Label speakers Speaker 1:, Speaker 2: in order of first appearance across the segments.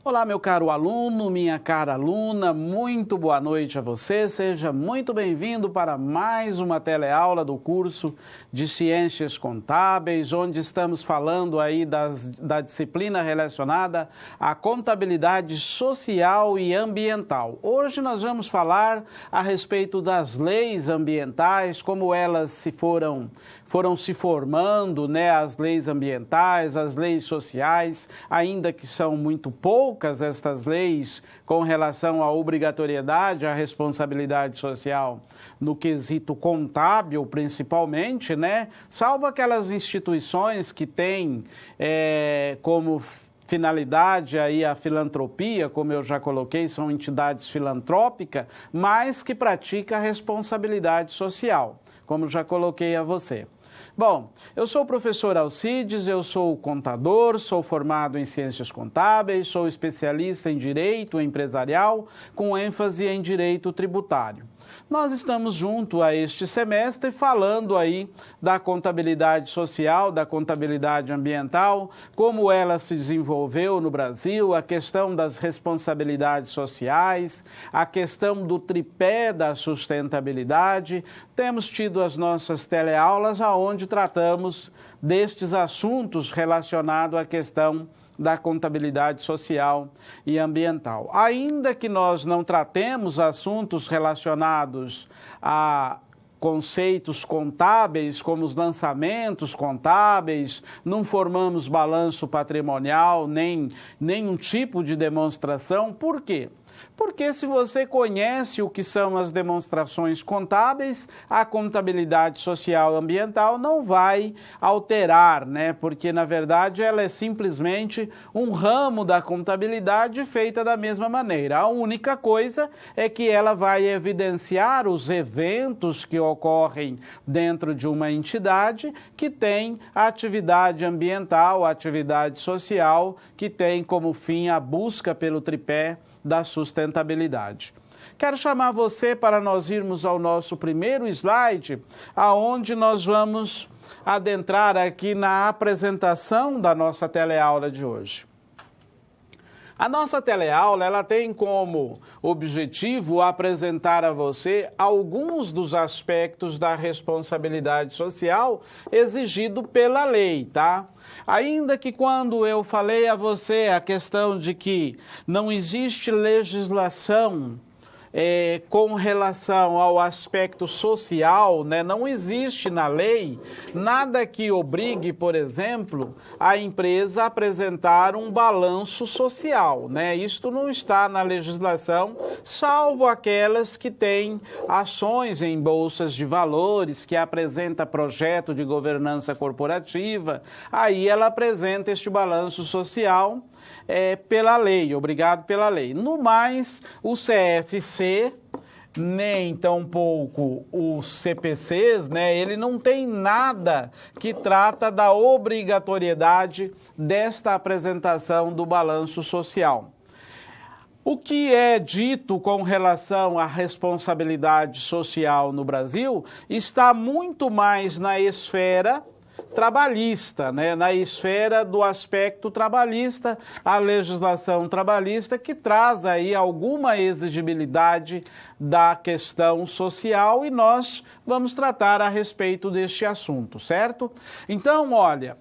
Speaker 1: Olá, meu caro aluno, minha cara aluna, muito boa noite a você. Seja muito bem-vindo para mais uma teleaula do curso de Ciências Contábeis, onde estamos falando aí da disciplina relacionada à contabilidade social e ambiental. Hoje nós vamos falar a respeito das leis ambientais, como elas foram se formando, né, as leis ambientais, as leis sociais, ainda que são muito poucas estas leis com relação à obrigatoriedade, à responsabilidade social, no quesito contábil principalmente, né, salvo aquelas instituições que têm como finalidade aí a filantropia, como eu já coloquei, são entidades filantrópicas, mas que praticam a responsabilidade social, como já coloquei a você. Bom, eu sou o professor Alcides, eu sou contador, sou formado em Ciências Contábeis, sou especialista em Direito Empresarial, com ênfase em Direito Tributário. Nós estamos junto a este semestre falando aí da contabilidade social, da contabilidade ambiental, como ela se desenvolveu no Brasil, a questão das responsabilidades sociais, a questão do tripé da sustentabilidade. Temos tido as nossas teleaulas onde tratamos destes assuntos relacionados à questão da contabilidade social e ambiental. Ainda que nós não tratemos assuntos relacionados a conceitos contábeis, como os lançamentos contábeis, não formamos balanço patrimonial, nem nenhum tipo de demonstração. Por quê? Porque se você conhece o que são as demonstrações contábeis, a contabilidade social e ambiental não vai alterar, né? Porque, na verdade, ela é simplesmente um ramo da contabilidade feita da mesma maneira. A única coisa é que ela vai evidenciar os eventos que ocorrem dentro de uma entidade que tem atividade ambiental, atividade social, que tem como fim a busca pelo tripé da sustentabilidade. Quero chamar você para nós irmos ao nosso primeiro slide, aonde nós vamos adentrar aqui na apresentação da nossa teleaula de hoje. A nossa teleaula, ela tem como objetivo apresentar a você alguns dos aspectos da responsabilidade social exigido pela lei, tá? Ainda que quando eu falei a você a questão de que não existe legislação com relação ao aspecto social, né, não existe na lei nada que obrigue, por exemplo, a empresa a apresentar um balanço social, né? Isto não está na legislação, salvo aquelas que têm ações em bolsas de valores, que apresenta projeto de governança corporativa, aí ela apresenta este balanço social pela lei, obrigado pela lei. No mais, o CFC, nem tampouco os CPCs, né, ele não tem nada que trata da obrigatoriedade desta apresentação do balanço social. O que é dito com relação à responsabilidade social no Brasil está muito mais na esfera trabalhista, né? Na esfera do aspecto trabalhista, a legislação trabalhista que traz aí alguma exigibilidade da questão social e nós vamos tratar a respeito deste assunto, certo? Então, olha,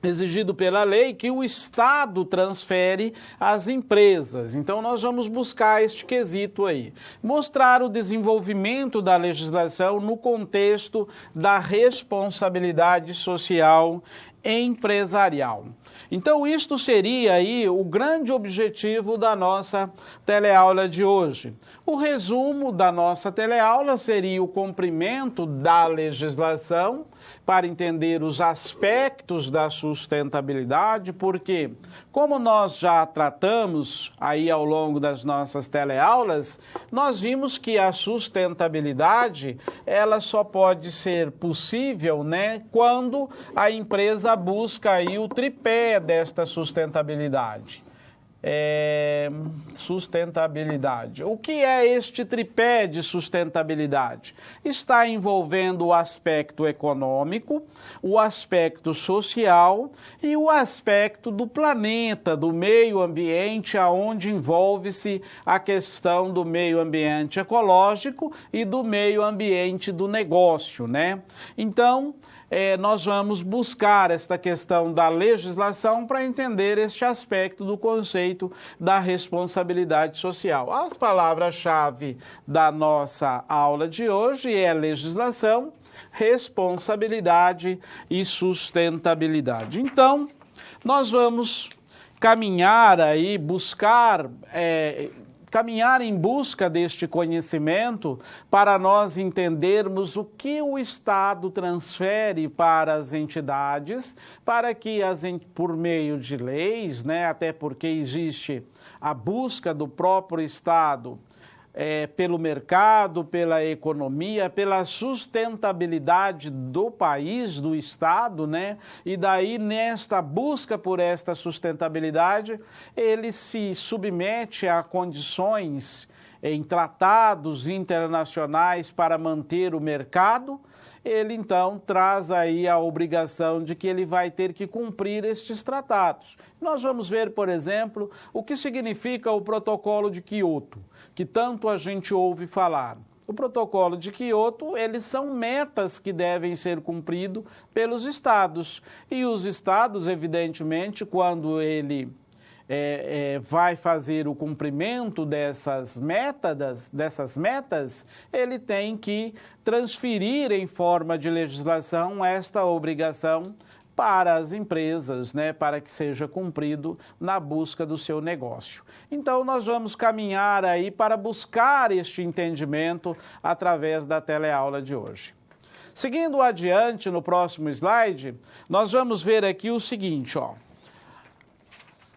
Speaker 1: exigido pela lei que o Estado transfere às empresas. Então, nós vamos buscar este quesito aí. Mostrar o desenvolvimento da legislação no contexto da responsabilidade social empresarial. Então, isto seria aí o grande objetivo da nossa teleaula de hoje. O resumo da nossa teleaula seria o cumprimento da legislação para entender os aspectos da sustentabilidade, porque, como nós já tratamos aí ao longo das nossas teleaulas, nós vimos que a sustentabilidade, ela só pode ser possível, né, quando a empresa busca aí o tripé desta sustentabilidade. sustentabilidade. O que é este tripé de sustentabilidade? Está envolvendo o aspecto econômico, o aspecto social e o aspecto do planeta, do meio ambiente, aonde envolve-se a questão do meio ambiente ecológico e do meio ambiente do negócio, né? Então, nós vamos buscar esta questão da legislação para entender este aspecto do conceito da responsabilidade social. As palavras-chave da nossa aula de hoje é legislação, responsabilidade e sustentabilidade. Então, nós vamos caminhar aí, caminhar em busca deste conhecimento para nós entendermos o que o Estado transfere para as entidades, para que, por meio de leis, né, até porque existe a busca do próprio Estado pelo mercado, pela economia, pela sustentabilidade do país, do Estado, né? E daí, nesta busca por esta sustentabilidade, ele se submete a condições em tratados internacionais para manter o mercado. Ele, então, traz aí a obrigação de que ele vai ter que cumprir estes tratados. Nós vamos ver, por exemplo, o que significa o Protocolo de Quioto, que tanto a gente ouve falar. O Protocolo de Quioto, eles são metas que devem ser cumpridos pelos estados. E os estados, evidentemente, quando ele vai fazer o cumprimento dessas metas, ele tem que transferir em forma de legislação esta obrigação para as empresas, né, para que seja cumprido na busca do seu negócio. Então, nós vamos caminhar aí para buscar este entendimento através da teleaula de hoje. Seguindo adiante, no próximo slide, nós vamos ver aqui o seguinte, ó.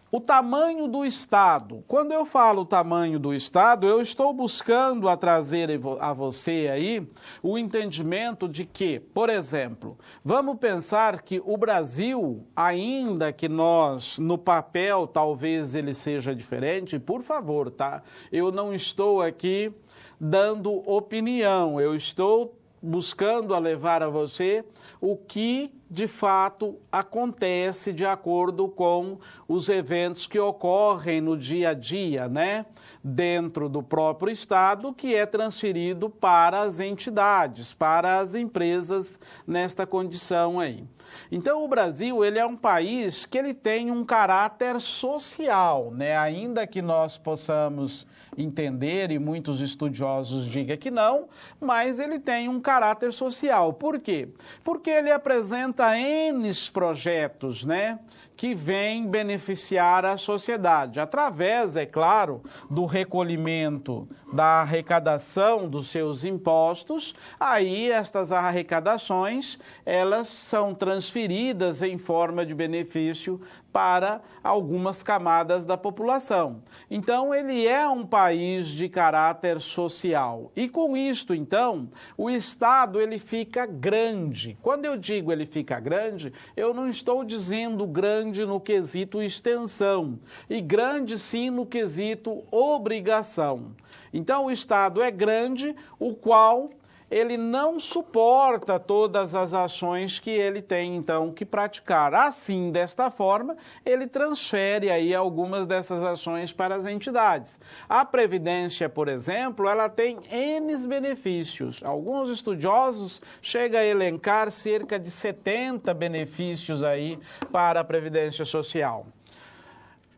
Speaker 1: O tamanho do Estado. Quando eu falo tamanho do Estado, eu estou buscando trazer a você aí o entendimento de que, por exemplo, vamos pensar que o Brasil, ainda que nós, no papel, talvez ele seja diferente, por favor, tá? Eu não estou aqui dando opinião, eu estou buscando levar a você o que de fato acontece de acordo com os eventos que ocorrem no dia a dia, né? Dentro do próprio Estado, que é transferido para as entidades, para as empresas nesta condição aí. Então, o Brasil, ele é um país que ele tem um caráter social, né? Ainda que nós possamos entender, e muitos estudiosos digam que não, mas ele tem um caráter social. Por quê? Porque ele apresenta N projetos, né, que vêm beneficiar a sociedade, através, é claro, do recolhimento, da arrecadação dos seus impostos. Aí estas arrecadações, elas são transferidas em forma de benefício para algumas camadas da população. Então, ele é um país de caráter social. E com isto, então, o Estado, ele fica grande. Quando eu digo ele fica grande, eu não estou dizendo grande no quesito extensão, e grande sim no quesito obrigação. Então, o Estado é grande, o qual ele não suporta todas as ações que ele tem, então, que praticar. Assim, desta forma, ele transfere aí algumas dessas ações para as entidades. A Previdência, por exemplo, ela tem N benefícios. Alguns estudiosos chegam a elencar cerca de 70 benefícios aí para a Previdência Social.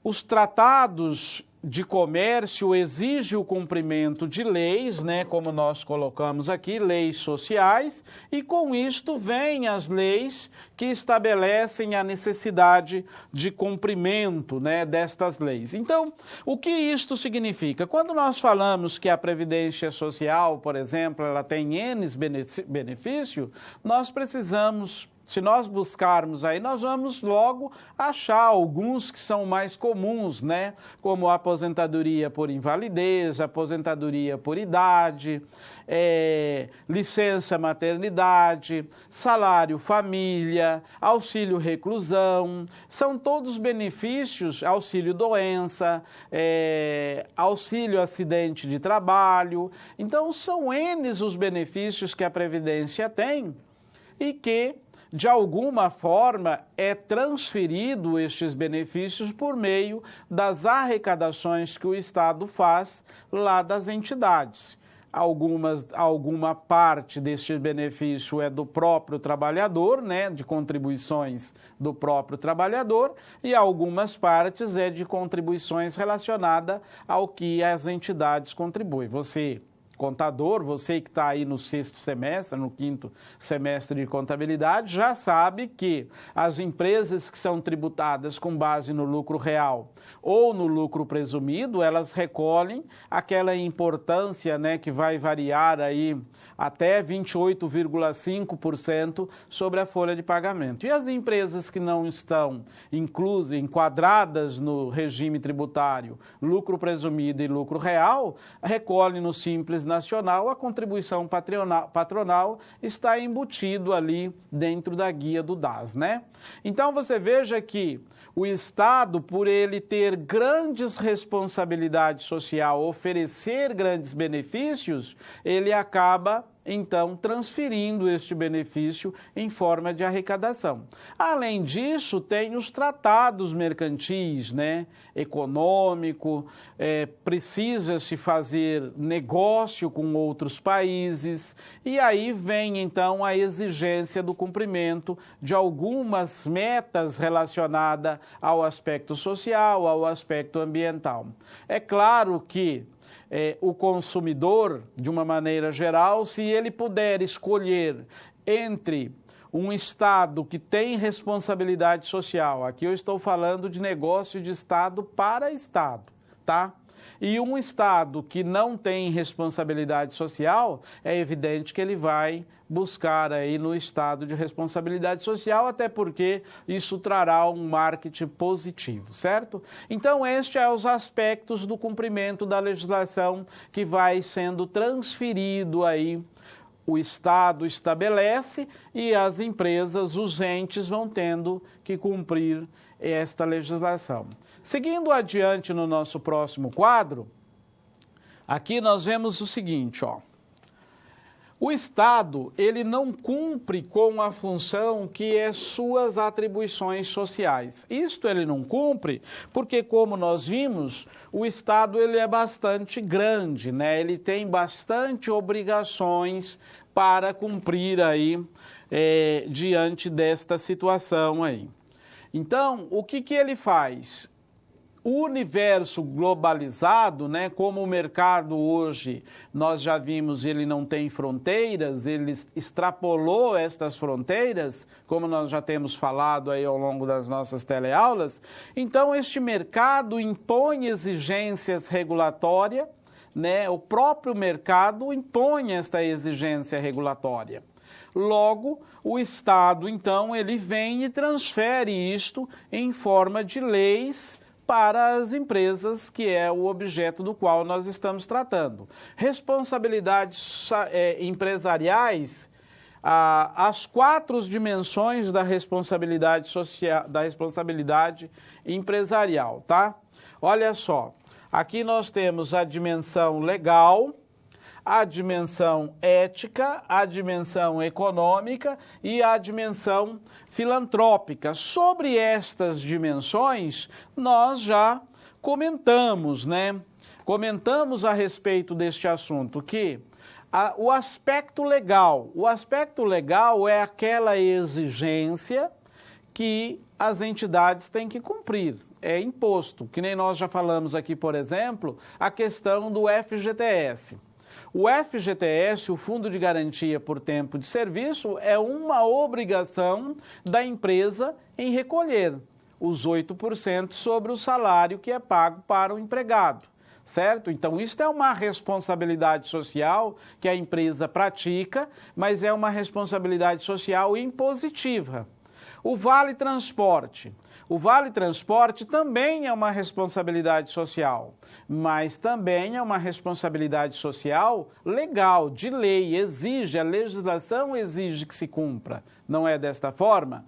Speaker 1: Os tratados de comércio exige o cumprimento de leis, né, como nós colocamos aqui, leis sociais, e com isto vêm as leis que estabelecem a necessidade de cumprimento, né, destas leis. Então, o que isto significa? Quando nós falamos que a Previdência Social, por exemplo, ela tem N benefícios, nós precisamos... Se nós buscarmos aí, nós vamos logo achar alguns que são mais comuns, né? Como a aposentadoria por invalidez, aposentadoria por idade, licença maternidade, salário família, auxílio reclusão, são todos benefícios, auxílio doença, auxílio acidente de trabalho. Então, são N os benefícios que a Previdência tem e que, de alguma forma, é transferido estes benefícios por meio das arrecadações que o Estado faz lá das entidades. Alguma parte deste benefício é do próprio trabalhador, né, de contribuições do próprio trabalhador, e algumas partes é de contribuições relacionadas ao que as entidades contribuem. Você, contador, você que está aí no 6º semestre, no 5º semestre de contabilidade, já sabe que as empresas que são tributadas com base no lucro real ou no lucro presumido, elas recolhem aquela importância, né, que vai variar aí até 28,5% sobre a folha de pagamento. E as empresas que não estão enquadradas no regime tributário, lucro presumido e lucro real, recolhem no Simples Nacional, a contribuição patronal está embutido ali dentro da guia do DAS, né? Então você veja que o Estado, por ele ter grandes responsabilidades social, oferecer grandes benefícios, ele acaba então transferindo este benefício em forma de arrecadação. Além disso, tem os tratados mercantis, né? Econômico, precisa-se fazer negócio com outros países, e aí vem então a exigência do cumprimento de algumas metas relacionadas ao aspecto social, ao aspecto ambiental. É claro que o consumidor, de uma maneira geral, se ele puder escolher entre um Estado que tem responsabilidade social, aqui eu estou falando de negócio de Estado para Estado, tá? E um Estado que não tem responsabilidade social, é evidente que ele vai buscar aí no Estado de responsabilidade social, até porque isso trará um marketing positivo, certo? Então, estes são os aspectos do cumprimento da legislação que vai sendo transferido aí. O Estado estabelece e as empresas, os entes, vão tendo que cumprir esta legislação. Seguindo adiante no nosso próximo quadro, aqui nós vemos o seguinte, ó. O Estado, ele não cumpre com a função que é suas atribuições sociais. Isto ele não cumpre porque, como nós vimos, o Estado ele é bastante grande, né? Ele tem bastante obrigações para cumprir aí diante desta situação aí. Então, o que ele faz? O universo globalizado, né, como o mercado hoje, nós já vimos, ele não tem fronteiras, ele extrapolou estas fronteiras, como nós já temos falado aí ao longo das nossas teleaulas. Então, este mercado impõe exigências regulatórias, né, o próprio mercado impõe esta exigência regulatória. Logo, o Estado, então, ele vem e transfere isto em forma de leis para as empresas, que é o objeto do qual nós estamos tratando. Responsabilidades empresariais, as 4 dimensões da responsabilidade social, da responsabilidade empresarial, tá? Olha só, aqui nós temos a dimensão legal, a dimensão ética, a dimensão econômica e a dimensão filantrópica. Sobre estas dimensões, nós já comentamos, né? Comentamos a respeito deste assunto que o aspecto legal é aquela exigência que as entidades têm que cumprir. É imposto, que nem nós já falamos aqui, por exemplo, a questão do FGTS. O FGTS, o Fundo de Garantia por Tempo de Serviço, é uma obrigação da empresa em recolher os 8% sobre o salário que é pago para o empregado, certo? Então, isso é uma responsabilidade social que a empresa pratica, mas é uma responsabilidade social impositiva. O Vale Transporte. O Vale Transporte também é uma responsabilidade social, mas também é uma responsabilidade social legal, de lei, exige, a legislação exige que se cumpra. Não é desta forma?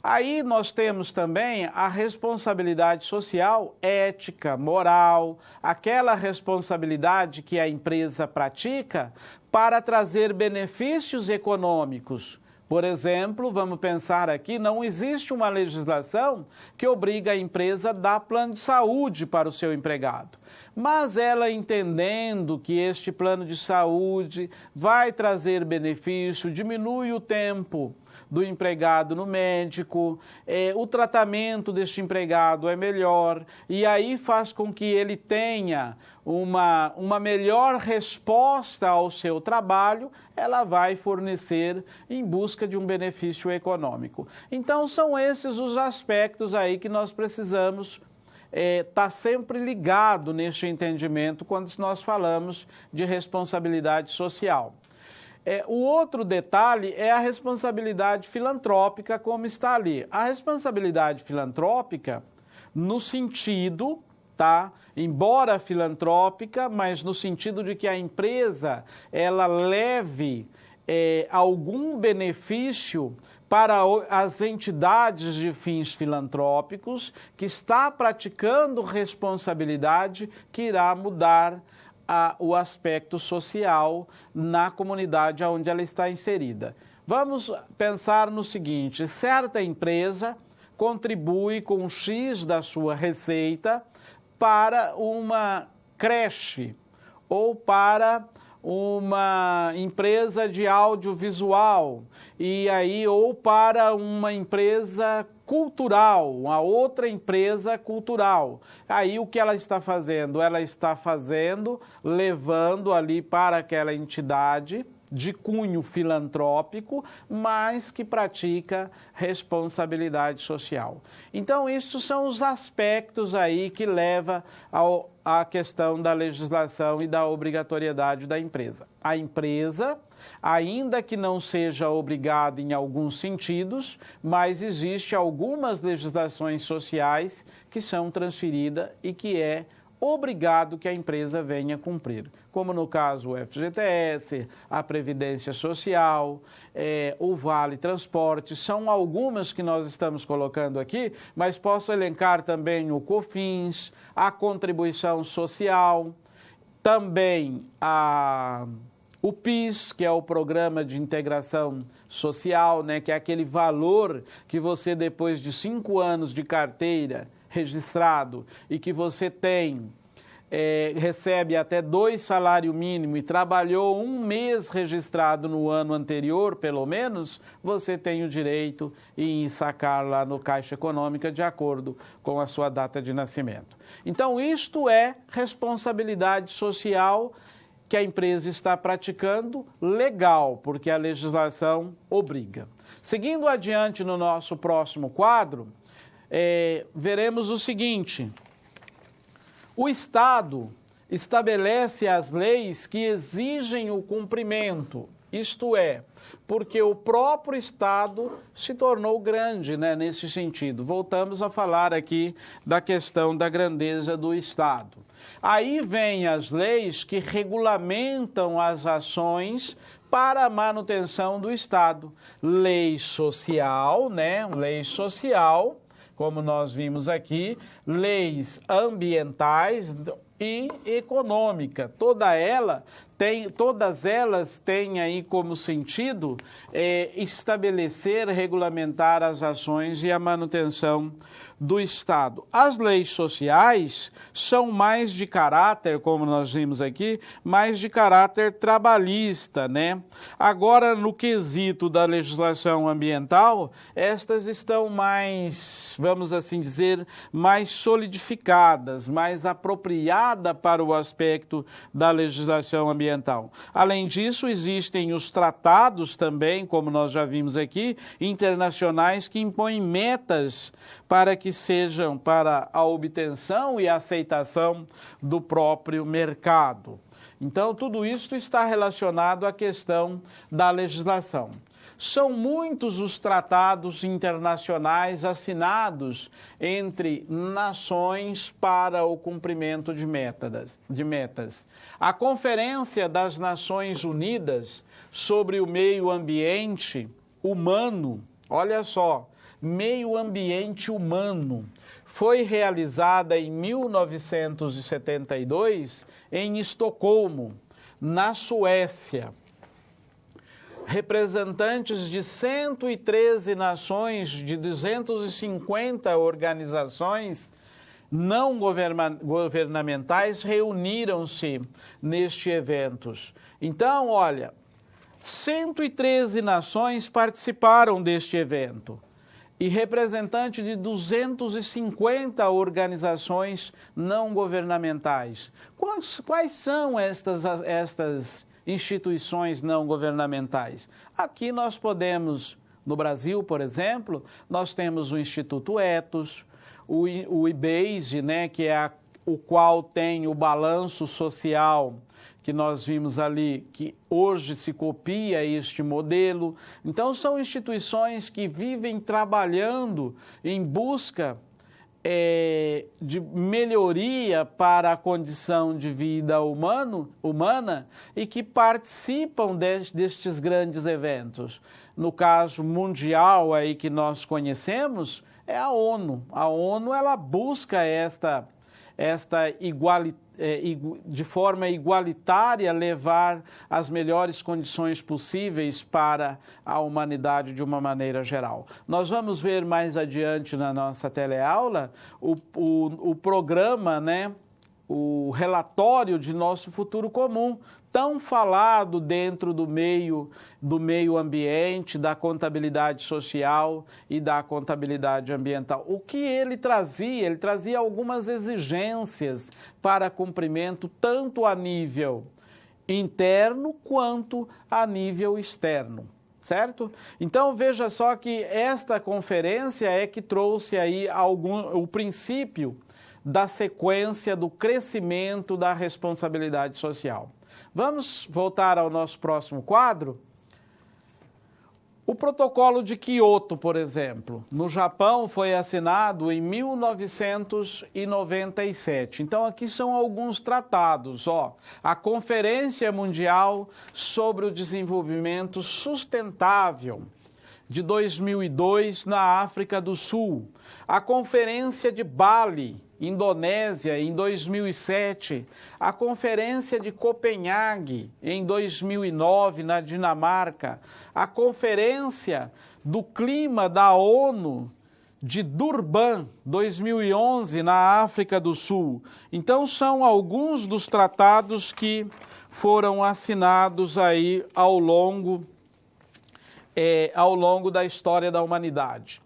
Speaker 1: Aí nós temos também a responsabilidade social ética, moral, aquela responsabilidade que a empresa pratica para trazer benefícios econômicos. Por exemplo, vamos pensar aqui, não existe uma legislação que obriga a empresa a dar plano de saúde para o seu empregado. Mas ela entendendo que este plano de saúde vai trazer benefício, diminui o tempo do empregado no médico, o tratamento deste empregado é melhor e aí faz com que ele tenha uma melhor resposta ao seu trabalho, ela vai fornecer em busca de um benefício econômico. Então são esses os aspectos aí que nós precisamos estar sempre ligado neste entendimento quando nós falamos de responsabilidade social. O outro detalhe é a responsabilidade filantrópica, como está ali. A responsabilidade filantrópica, no sentido, embora filantrópica, mas no sentido de que a empresa ela leve algum benefício para as entidades de fins filantrópicos que está praticando responsabilidade que irá mudar o aspecto social na comunidade onde ela está inserida. Vamos pensar no seguinte, certa empresa contribui com um X da sua receita para uma creche ou para uma empresa de audiovisual ou para uma empresa cultural, uma outra empresa cultural. Aí o que ela está fazendo? Ela está levando ali para aquela entidade de cunho filantrópico, mas que pratica responsabilidade social. Então, estes são os aspectos aí que levam à questão da legislação e da obrigatoriedade da empresa. A empresa, ainda que não seja obrigada em alguns sentidos, mas existe algumas legislações sociais que são transferidas e que é obrigado que a empresa venha cumprir, como no caso o FGTS, a Previdência Social, o Vale Transporte, são algumas que nós estamos colocando aqui, mas posso elencar também o COFINS, a contribuição social, também o PIS, que é o Programa de Integração Social, que é aquele valor que você, depois de 5 anos de carteira registrado e que você recebe até 2 salários mínimos e trabalhou 1 mês registrado no ano anterior, pelo menos, você tem o direito em sacar lá no Caixa Econômica de acordo com a sua data de nascimento. Então, isto é responsabilidade social que a empresa está praticando legal, porque a legislação obriga. Seguindo adiante no nosso próximo quadro, veremos o seguinte: o Estado estabelece as leis que exigem o cumprimento, isto é, porque o próprio Estado se tornou grande, nesse sentido. Voltamos a falar aqui da questão da grandeza do Estado. Aí vem as leis que regulamentam as ações para a manutenção do Estado. Lei social, Lei social, como nós vimos aqui, leis ambientais e econômica. Todas elas têm aí como sentido estabelecer, regulamentar as ações e a manutenção do Estado. As leis sociais são mais de caráter, como nós vimos aqui, mais de caráter trabalhista, Agora, no quesito da legislação ambiental, estas estão mais, vamos assim dizer, mais solidificadas, mais apropriadas para o aspecto da legislação ambiental. Além disso, existem os tratados também, como nós já vimos aqui, internacionais que impõem metas para que sejam para a obtenção e a aceitação do próprio mercado. Então, tudo isso está relacionado à questão da legislação. São muitos os tratados internacionais assinados entre nações para o cumprimento de metas. A Conferência das Nações Unidas sobre o Meio Ambiente Humano, olha só, meio ambiente humano, foi realizada em 1972 em Estocolmo, na Suécia. Representantes de 113 nações, de 250 organizações não governamentais reuniram-se neste evento. Então, olha, 113 nações participaram deste evento e representantes de 250 organizações não governamentais. Quais são estas instituições não governamentais? Aqui nós podemos, no Brasil, por exemplo, nós temos o Instituto Ethos, o IBASE, né, que é o qual tem o balanço social que nós vimos ali, que hoje se copia este modelo. Então, são instituições que vivem trabalhando em busca de melhoria para a condição de vida humana e que participam destes grandes eventos. No caso mundial aí que nós conhecemos, é a ONU. A ONU, ela busca de forma igualitária levar as melhores condições possíveis para a humanidade de uma maneira geral. Nós vamos ver mais adiante na nossa teleaula o programa, né, o relatório de nosso futuro comum, tão falado dentro do meio ambiente, da contabilidade social e da contabilidade ambiental. O que ele trazia? Ele trazia algumas exigências para cumprimento, tanto a nível interno quanto a nível externo, certo? Então, veja só que esta conferência é que trouxe aí o princípio da sequência do crescimento da responsabilidade social. Vamos voltar ao nosso próximo quadro? O Protocolo de Kyoto, por exemplo, no Japão foi assinado em 1997. Então, aqui são alguns tratados. A Conferência Mundial sobre o Desenvolvimento Sustentável, de 2002, na África do Sul. A Conferência de Bali, Indonésia, em 2007, a Conferência de Copenhague, em 2009, na Dinamarca, a Conferência do Clima da ONU de Durban, 2011, na África do Sul. Então, são alguns dos tratados que foram assinados aí ao longo da história da humanidade.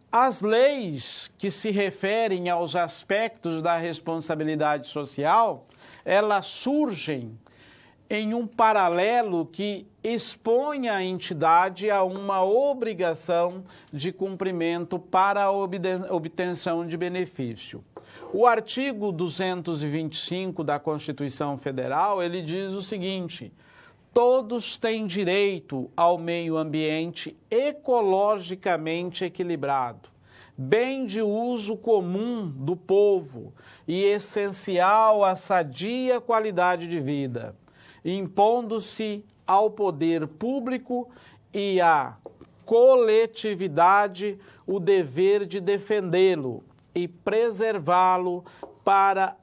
Speaker 1: As leis que se referem aos aspectos da responsabilidade social, elas surgem em um paralelo que expõe a entidade a uma obrigação de cumprimento para a obtenção de benefício. O artigo 225 da Constituição Federal, ele diz o seguinte: todos têm direito ao meio ambiente ecologicamente equilibrado, bem de uso comum do povo e essencial à sadia qualidade de vida, impondo-se ao poder público e à coletividade o dever de defendê-lo e preservá-lo para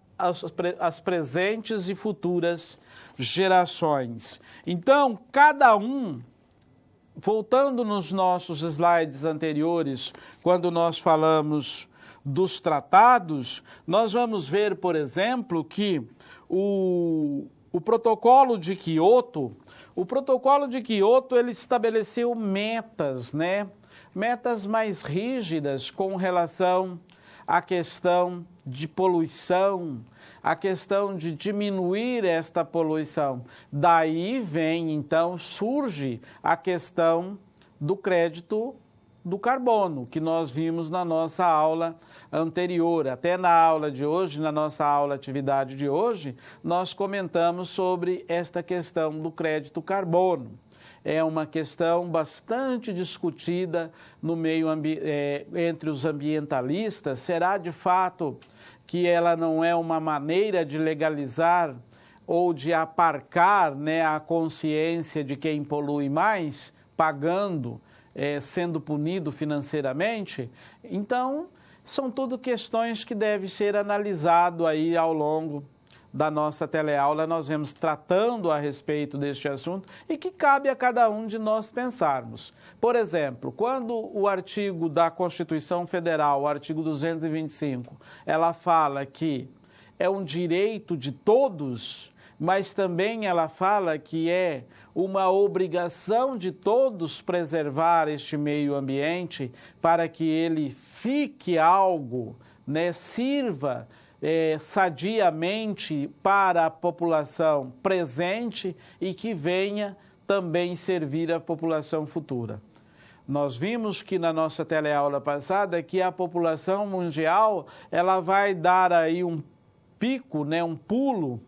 Speaker 1: as presentes e futuras gerações. Então, cada um, voltando nos nossos slides anteriores, quando nós falamos dos tratados, nós vamos ver, por exemplo, que o Protocolo de Kyoto, ele estabeleceu metas, né? Metas mais rígidas com relação à questão de poluição, a questão de diminuir esta poluição. Daí vem, então, surge a questão do crédito do carbono, que nós vimos na nossa aula anterior. Até na aula de hoje, na nossa aula atividade de hoje, nós comentamos sobre esta questão do crédito carbono. é uma questão bastante discutida no meio entre os ambientalistas. Será de fato que ela não é uma maneira de legalizar ou de aparcar, né, a consciência de quem polui mais, pagando, sendo punido financeiramente? Então, são tudo questões que devem ser analisadas aí ao longo da nossa teleaula. Nós vamos tratando a respeito deste assunto e que cabe a cada um de nós pensarmos. Por exemplo, quando o artigo da Constituição Federal, o artigo 225, ela fala que é um direito de todos, mas também ela fala que é uma obrigação de todos preservar este meio ambiente para que ele fique algo, né, sirva sadiamente para a população presente e que venha também servir a população futura. Nós vimos que na nossa teleaula passada que a população mundial ela vai dar aí um pico, né, um pulo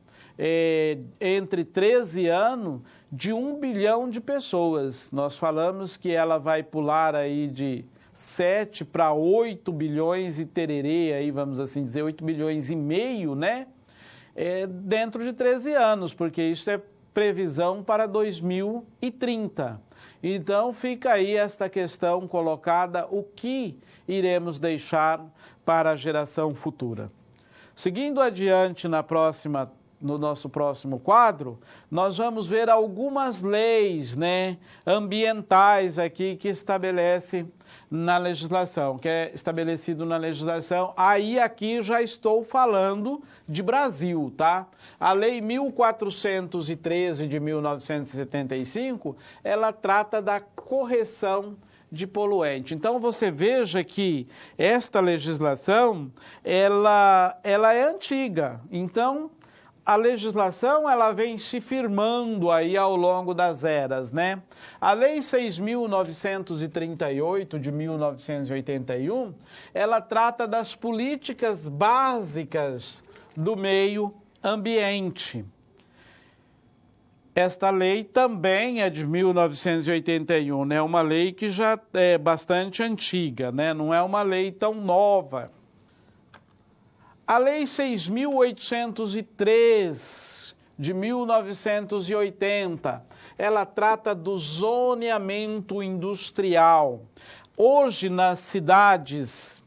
Speaker 1: entre 13 anos de 1 bilhão de pessoas. Nós falamos que ela vai pular aí de 7 para 8 bilhões e tererê, aí vamos assim dizer, 8 bilhões e meio, né? Dentro de 13 anos, porque isso é previsão para 2030. Então fica aí esta questão colocada, o que iremos deixar para a geração futura. Seguindo adiante no nosso próximo quadro, nós vamos ver algumas leis, né, ambientais aqui que estabelece na legislação, que é estabelecido na legislação. Aí aqui já estou falando de Brasil, tá? A Lei 1413 de 1975, ela trata da correção de poluente. Então você veja que esta legislação, ela é antiga. Então a legislação ela vem se firmando aí ao longo das eras, né? A Lei 6.938 de 1981, ela trata das políticas básicas do meio ambiente. Esta lei também é de 1981, né? Uma lei que já é bastante antiga, né? Não é uma lei tão nova. A Lei 6.803 de 1980, ela trata do zoneamento industrial. Hoje, nas cidades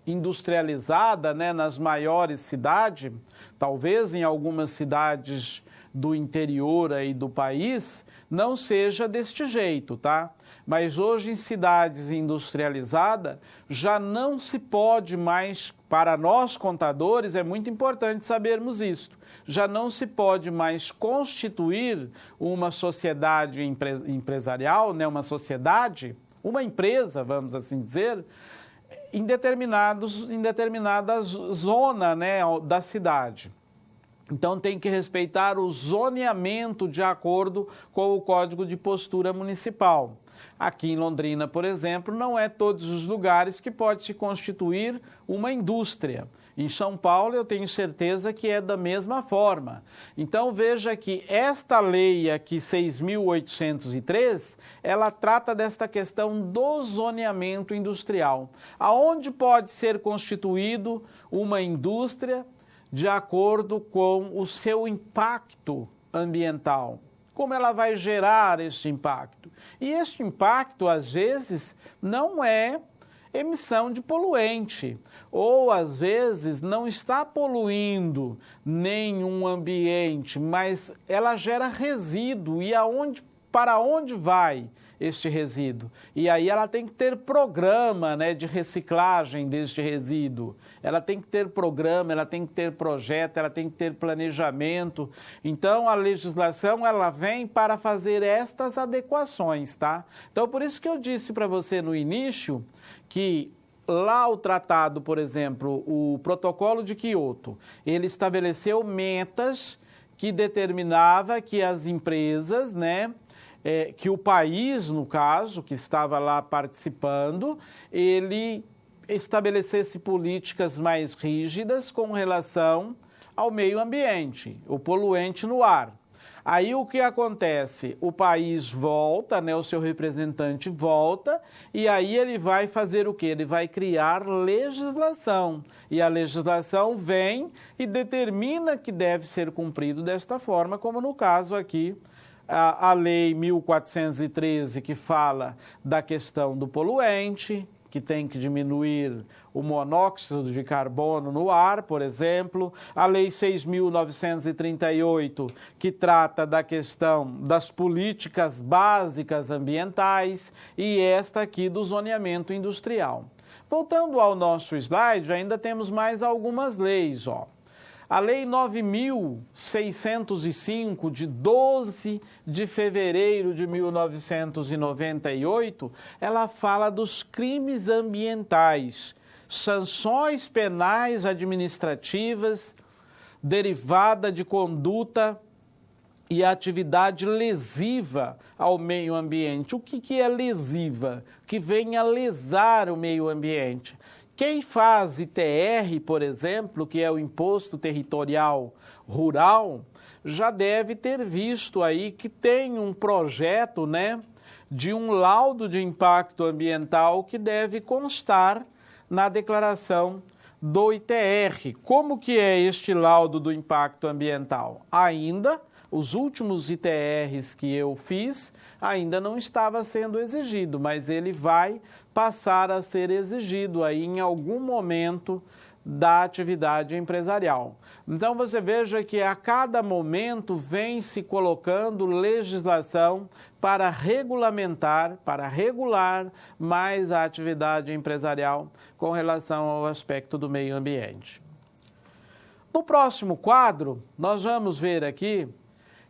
Speaker 1: industrializadas, né, nas maiores cidades, talvez em algumas cidades do interior aí do país, não seja deste jeito, tá? Mas hoje em cidades industrializadas já não se pode mais, para nós contadores é muito importante sabermos isso, já não se pode mais constituir uma sociedade empresarial, né, uma empresa, vamos assim dizer, em determinada zona, né, da cidade. Então tem que respeitar o zoneamento de acordo com o Código de Postura Municipal. Aqui em Londrina, por exemplo, não é todos os lugares que pode se constituir uma indústria. Em São Paulo, eu tenho certeza que é da mesma forma. Então, veja que esta lei aqui, 6.803, ela trata desta questão do zoneamento industrial. Aonde pode ser constituído uma indústria de acordo com o seu impacto ambiental. Como ela vai gerar este impacto? E este impacto, às vezes, não é emissão de poluente, ou às vezes não está poluindo nenhum ambiente, mas ela gera resíduo. E para onde vai este resíduo? E aí ela tem que ter programa, né, de reciclagem deste resíduo. Ela tem que ter programa, ela tem que ter projeto, ela tem que ter planejamento. Então, a legislação, ela vem para fazer estas adequações, tá? Então, por isso que eu disse para você no início que lá o tratado, por exemplo, o Protocolo de Quioto, ele estabeleceu metas que determinava que as empresas, né, que o país, no caso, que estava lá participando, ele estabelecesse políticas mais rígidas com relação ao meio ambiente, o poluente no ar. Aí o que acontece? O país volta, né, o seu representante volta, e aí ele vai fazer o quê? Ele vai criar legislação. E a legislação vem e determina que deve ser cumprido desta forma, como no caso aqui, a Lei 1413, que fala da questão do poluente, que tem que diminuir o monóxido de carbono no ar, por exemplo. A Lei 6.938, que trata da questão das políticas básicas ambientais, e esta aqui do zoneamento industrial. Voltando ao nosso slide, ainda temos mais algumas leis, ó. A Lei 9.605, de 12 de fevereiro de 1998, ela fala dos crimes ambientais, sanções penais administrativas derivada de conduta e atividade lesiva ao meio ambiente. O que é lesiva? Que venha lesar o meio ambiente. Quem faz ITR, por exemplo, que é o Imposto Territorial Rural, já deve ter visto aí que tem um projeto, né, de um laudo de impacto ambiental que deve constar na declaração do ITR. Como que é este laudo do impacto ambiental? Ainda, os últimos ITRs que eu fiz, ainda não estava sendo exigido, mas ele vai passar a ser exigido aí em algum momento da atividade empresarial. Então você veja que a cada momento vem se colocando legislação para regulamentar, para regular mais a atividade empresarial com relação ao aspecto do meio ambiente. No próximo quadro, nós vamos ver aqui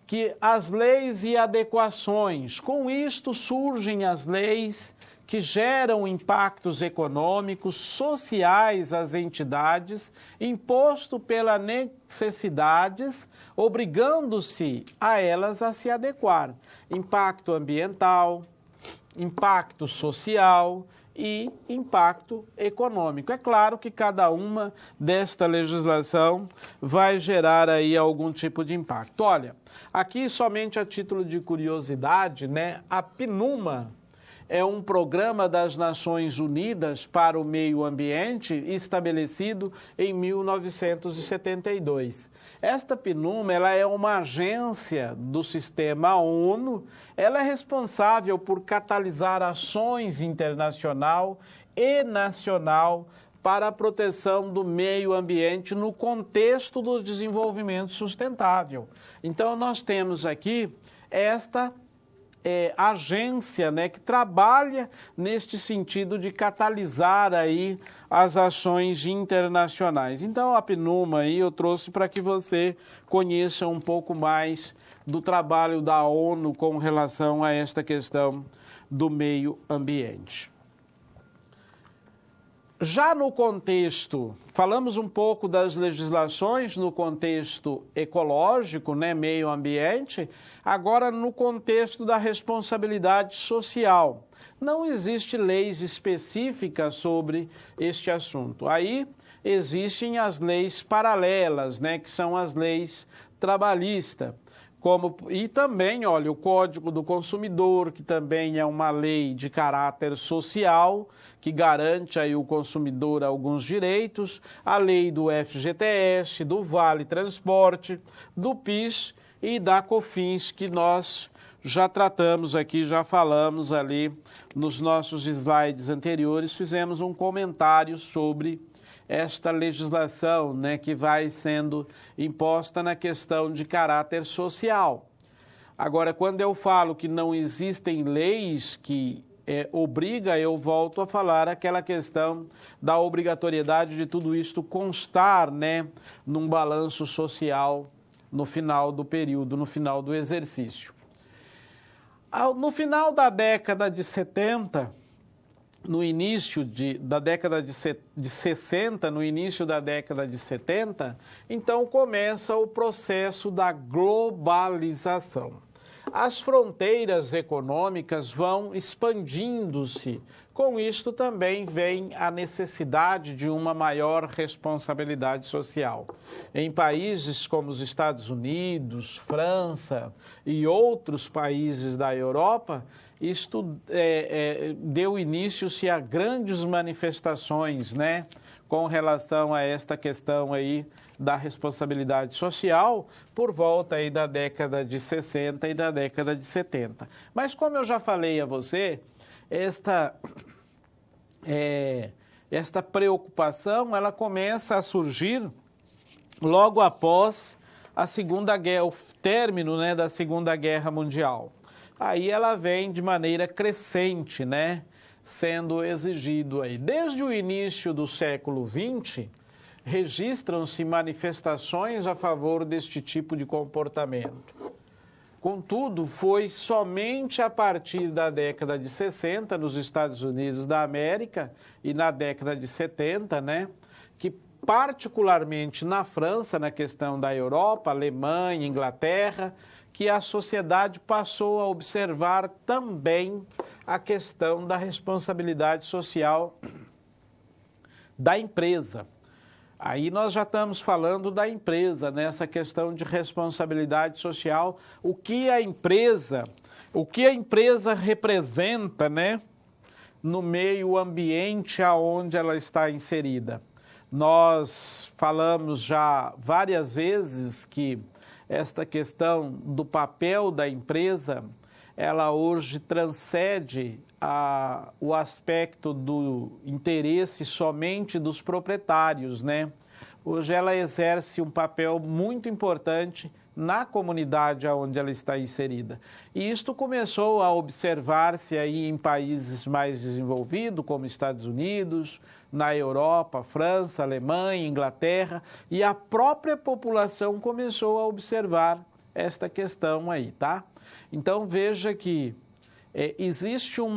Speaker 1: que as leis e adequações, com isto surgem as leis que geram impactos econômicos, sociais às entidades, imposto pelas necessidades, obrigando-se a elas a se adequar. Impacto ambiental, impacto social e impacto econômico. É claro que cada uma desta legislação vai gerar aí algum tipo de impacto. Olha, aqui somente a título de curiosidade, né, a PNUMA é um programa das Nações Unidas para o Meio Ambiente estabelecido em 1972. Esta PNUMA, ela é uma agência do sistema ONU, ela é responsável por catalisar ações internacional e nacional para a proteção do meio ambiente no contexto do desenvolvimento sustentável. Então, nós temos aqui esta agência, né, que trabalha neste sentido de catalisar aí as ações internacionais. Então, a PNUMA aí eu trouxe para que você conheça um pouco mais do trabalho da ONU com relação a esta questão do meio ambiente. Já no contexto, falamos um pouco das legislações no contexto ecológico, né, meio ambiente, agora no contexto da responsabilidade social. Não existe leis específicas sobre este assunto. Aí existem as leis paralelas, né, que são as leis trabalhistas. E também, olha, o Código do Consumidor, que também é uma lei de caráter social, que garante aí o consumidor alguns direitos, a lei do FGTS, do Vale Transporte, do PIS e da COFINS, que nós já tratamos aqui, já falamos ali nos nossos slides anteriores, fizemos um comentário sobre esta legislação, né, que vai sendo imposta na questão de caráter social. Agora, quando eu falo que não existem leis que obriga, eu volto a falar aquela questão da obrigatoriedade de tudo isto constar, né, num balanço social no final do período, no final do exercício. No final da década de 70, no início da década de 60, no início da década de 70, então começa o processo da globalização. As fronteiras econômicas vão expandindo-se Com isto também vem a necessidade de uma maior responsabilidade social. Em países como os Estados Unidos, França e outros países da Europa, isto deu início-se a grandes manifestações, né, com relação a esta questão aí da responsabilidade social por volta aí da década de 60 e da década de 70. Mas como eu já falei a você, esta preocupação ela começa a surgir logo após a Segunda Guerra, o término, né, da Segunda Guerra Mundial. Aí ela vem de maneira crescente, né, sendo exigido aí. Desde o início do século XX, registram-se manifestações a favor deste tipo de comportamento. Contudo, foi somente a partir da década de 60, nos Estados Unidos da América, e na década de 70, né, que particularmente na França, na questão da Europa, Alemanha, Inglaterra, que a sociedade passou a observar também a questão da responsabilidade social da empresa. Aí nós já estamos falando da empresa, nessa questão de responsabilidade social, o que a empresa representa, né, no meio ambiente aonde ela está inserida. Nós falamos já várias vezes que esta questão do papel da empresa, ela hoje transcende o aspecto do interesse somente dos proprietários, né? Hoje ela exerce um papel muito importante na comunidade onde ela está inserida. E isto começou a observar-se aí em países mais desenvolvidos, como Estados Unidos, na Europa, França, Alemanha, Inglaterra, e a própria população começou a observar esta questão aí, tá? Então veja que existe um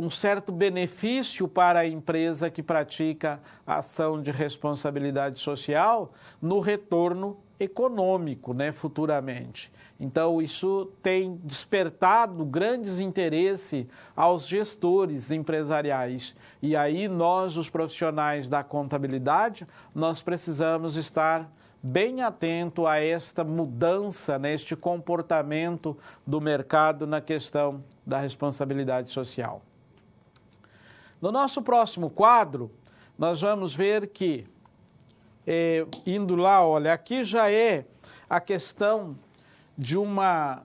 Speaker 1: certo benefício para a empresa que pratica a ação de responsabilidade social no retorno econômico, né, futuramente. Então, isso tem despertado grandes interesses aos gestores empresariais. E aí, nós, os profissionais da contabilidade, nós precisamos estar bem atento a esta mudança, neste comportamento do mercado na questão da responsabilidade social. No nosso próximo quadro, nós vamos ver que, indo lá, olha, aqui já é a questão de uma...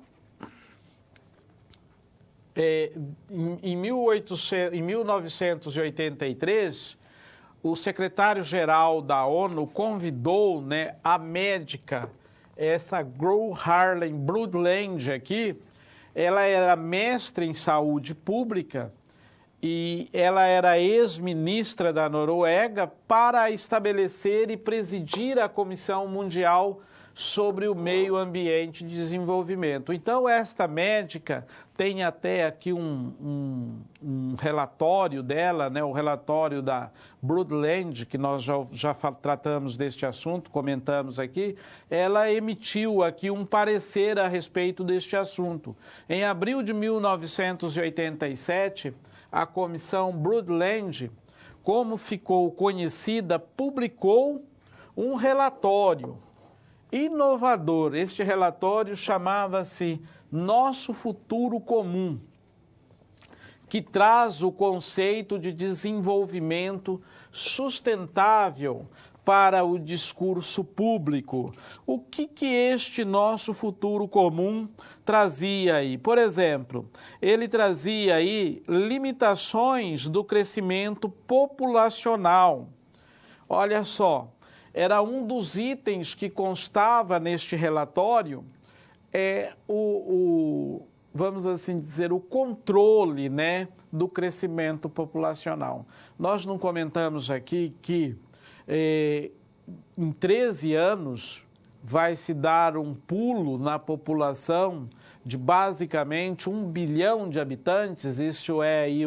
Speaker 1: em 1983... o secretário-geral da ONU convidou, né, a médica, essa Gro Harlem Brundtland aqui, ela era mestre em saúde pública e ela era ex-ministra da Noruega para estabelecer e presidir a Comissão Mundial sobre o Meio Ambiente e Desenvolvimento. Então, esta médica tem até aqui um relatório dela, né, o relatório da Brundtland, que nós já tratamos deste assunto, comentamos aqui, ela emitiu aqui um parecer a respeito deste assunto. Em abril de 1987, a Comissão Brundtland, como ficou conhecida, publicou um relatório inovador. Este relatório chamava-se Nosso Futuro Comum, que traz o conceito de desenvolvimento sustentável para o discurso público. O que este nosso futuro comum trazia aí? Por exemplo, ele trazia aí limitações do crescimento populacional. Olha só, era um dos itens que constava neste relatório, vamos assim dizer, o controle, né, do crescimento populacional. Nós não comentamos aqui que em 13 anos vai se dar um pulo na população de basicamente 1 bilhão de habitantes, isso é aí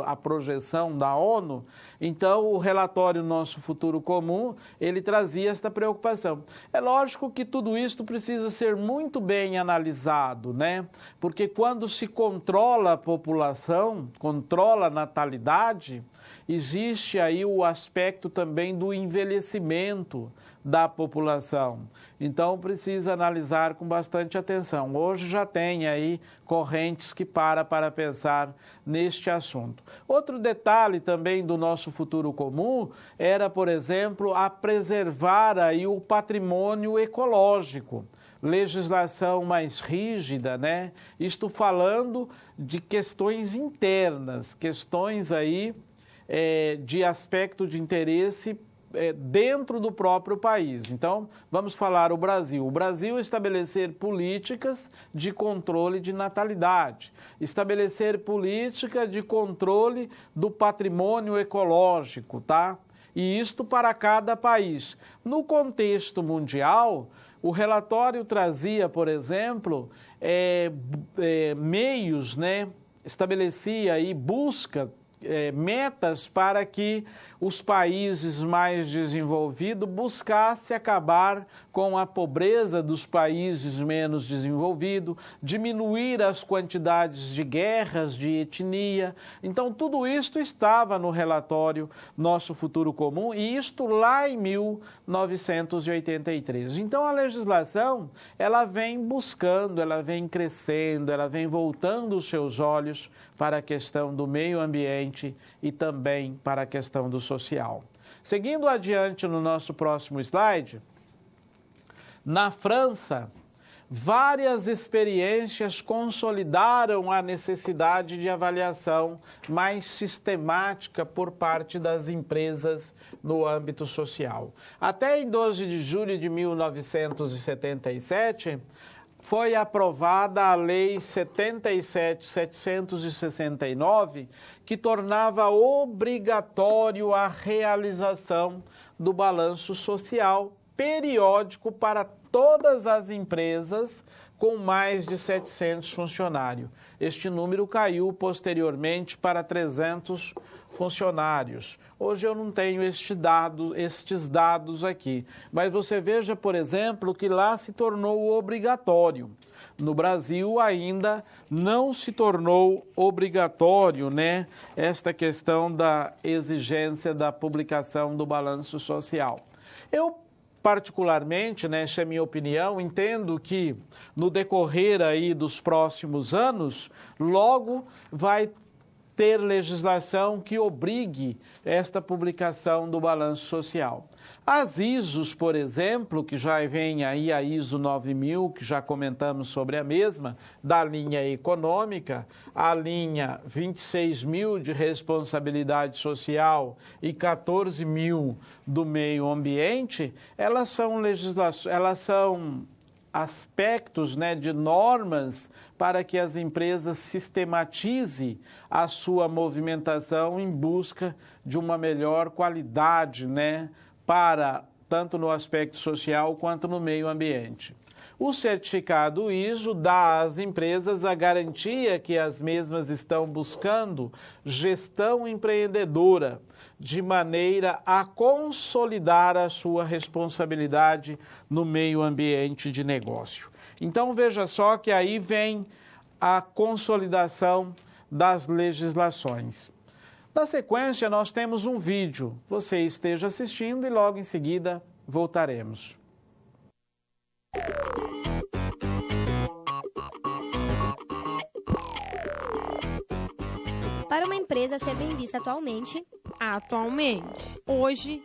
Speaker 1: a projeção da ONU. Então, o relatório Nosso Futuro Comum, ele trazia esta preocupação. É lógico que tudo isso precisa ser muito bem analisado, né? Porque quando se controla a população, controla a natalidade, existe aí o aspecto também do envelhecimento da população. Então, precisa analisar com bastante atenção. Hoje já tem aí correntes que para pensar neste assunto. Outro detalhe também do Nosso Futuro Comum era, por exemplo, a preservar aí o patrimônio ecológico. Legislação mais rígida, né? Isto falando de questões internas, questões aí de aspecto de interesse dentro do próprio país. Então, vamos falar o Brasil. O Brasil estabelecer políticas de controle de natalidade, estabelecer política de controle do patrimônio ecológico, tá? E isto para cada país. No contexto mundial, o relatório trazia, por exemplo, meios, né? Estabelecia aí busca metas para que os países mais desenvolvidos buscassem acabar com a pobreza dos países menos desenvolvidos, diminuir as quantidades de guerras, de etnia. Então, tudo isso estava no relatório Nosso Futuro Comum, e isto lá em 1983. Então, a legislação, ela vem buscando, ela vem crescendo, ela vem voltando os seus olhos para a questão do meio ambiente e também para a questão do social. Seguindo adiante no nosso próximo slide, na França, várias experiências consolidaram a necessidade de avaliação mais sistemática por parte das empresas no âmbito social. Até em 12 de julho de 1977, foi aprovada a Lei 77.769, que tornava obrigatório a realização do balanço social periódico para todas as empresas com mais de 700 funcionários. Este número caiu posteriormente para 300 funcionários. Hoje eu não tenho estes dados aqui, mas você veja, por exemplo, que lá se tornou obrigatório. No Brasil ainda não se tornou obrigatório, né, esta questão da exigência da publicação do balanço social. Eu particularmente, né, essa é a minha opinião, entendo que no decorrer aí dos próximos anos, logo vai ter legislação que obrigue esta publicação do balanço social. As ISOs, por exemplo, que já vem aí a ISO 9000, que já comentamos sobre a mesma, da linha econômica, a linha 26.000 de responsabilidade social e 14.000 do meio ambiente, elas são aspectos, né, de normas para que as empresas sistematizem a sua movimentação em busca de uma melhor qualidade, né, para tanto no aspecto social quanto no meio ambiente. O certificado ISO dá às empresas a garantia que as mesmas estão buscando gestão empreendedora, de maneira a consolidar a sua responsabilidade no meio ambiente de negócio. Então, veja só que aí vem a consolidação das legislações. Na sequência, nós temos um vídeo. Você esteja assistindo e logo em seguida voltaremos.
Speaker 2: Para uma empresa ser bem vista atualmente,
Speaker 3: hoje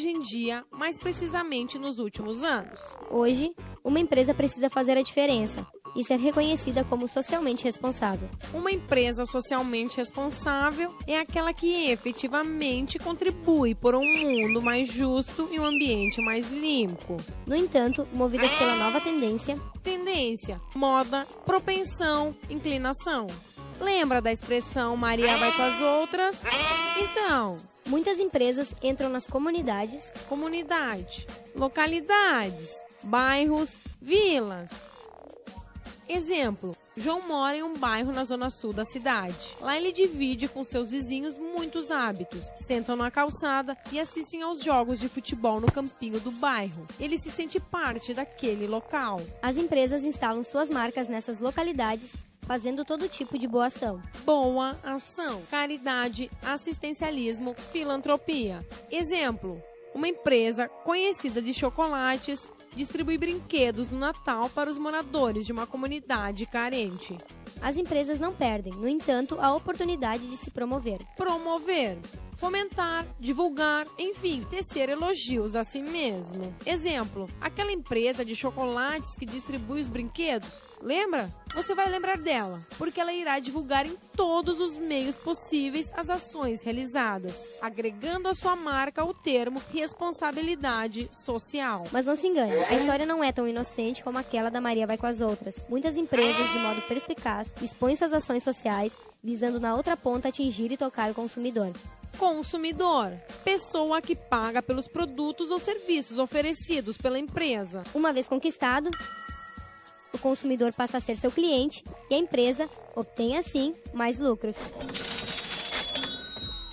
Speaker 3: em dia, mais precisamente nos últimos anos.
Speaker 2: Hoje, uma empresa precisa fazer a diferença e ser reconhecida como socialmente responsável.
Speaker 3: Uma empresa socialmente responsável é aquela que efetivamente contribui por um mundo mais justo e um ambiente mais limpo.
Speaker 2: No entanto, movidas pela nova tendência,
Speaker 3: moda, propensão, inclinação. Lembra da expressão Maria vai com as outras? Então,
Speaker 2: muitas empresas entram nas comunidade,
Speaker 3: localidades, bairros, vilas. Exemplo, João mora em um bairro na zona sul da cidade. Lá ele divide com seus vizinhos muitos hábitos. Sentam na calçada e assistem aos jogos de futebol no campinho do bairro. Ele se sente parte daquele local.
Speaker 2: As empresas instalam suas marcas nessas localidades, fazendo todo tipo de boa ação.
Speaker 3: Boa ação, caridade, assistencialismo, filantropia. Exemplo, uma empresa conhecida de chocolates distribui brinquedos no Natal para os moradores de uma comunidade carente.
Speaker 2: As empresas não perdem, no entanto, a oportunidade de se promover.
Speaker 3: Promover, fomentar, divulgar, enfim, tecer elogios a si mesmo. Exemplo, aquela empresa de chocolates que distribui os brinquedos, lembra? Você vai lembrar dela, porque ela irá divulgar em todos os meios possíveis as ações realizadas, agregando à sua marca o termo responsabilidade social.
Speaker 2: Mas não se engane, a história não é tão inocente como aquela da Maria vai com as outras. Muitas empresas, de modo perspicaz, expõem suas ações sociais, visando na outra ponta atingir e tocar o consumidor.
Speaker 3: Consumidor, pessoa que paga pelos produtos ou serviços oferecidos pela empresa.
Speaker 2: Uma vez conquistado, o consumidor passa a ser seu cliente e a empresa obtém, assim, mais lucros.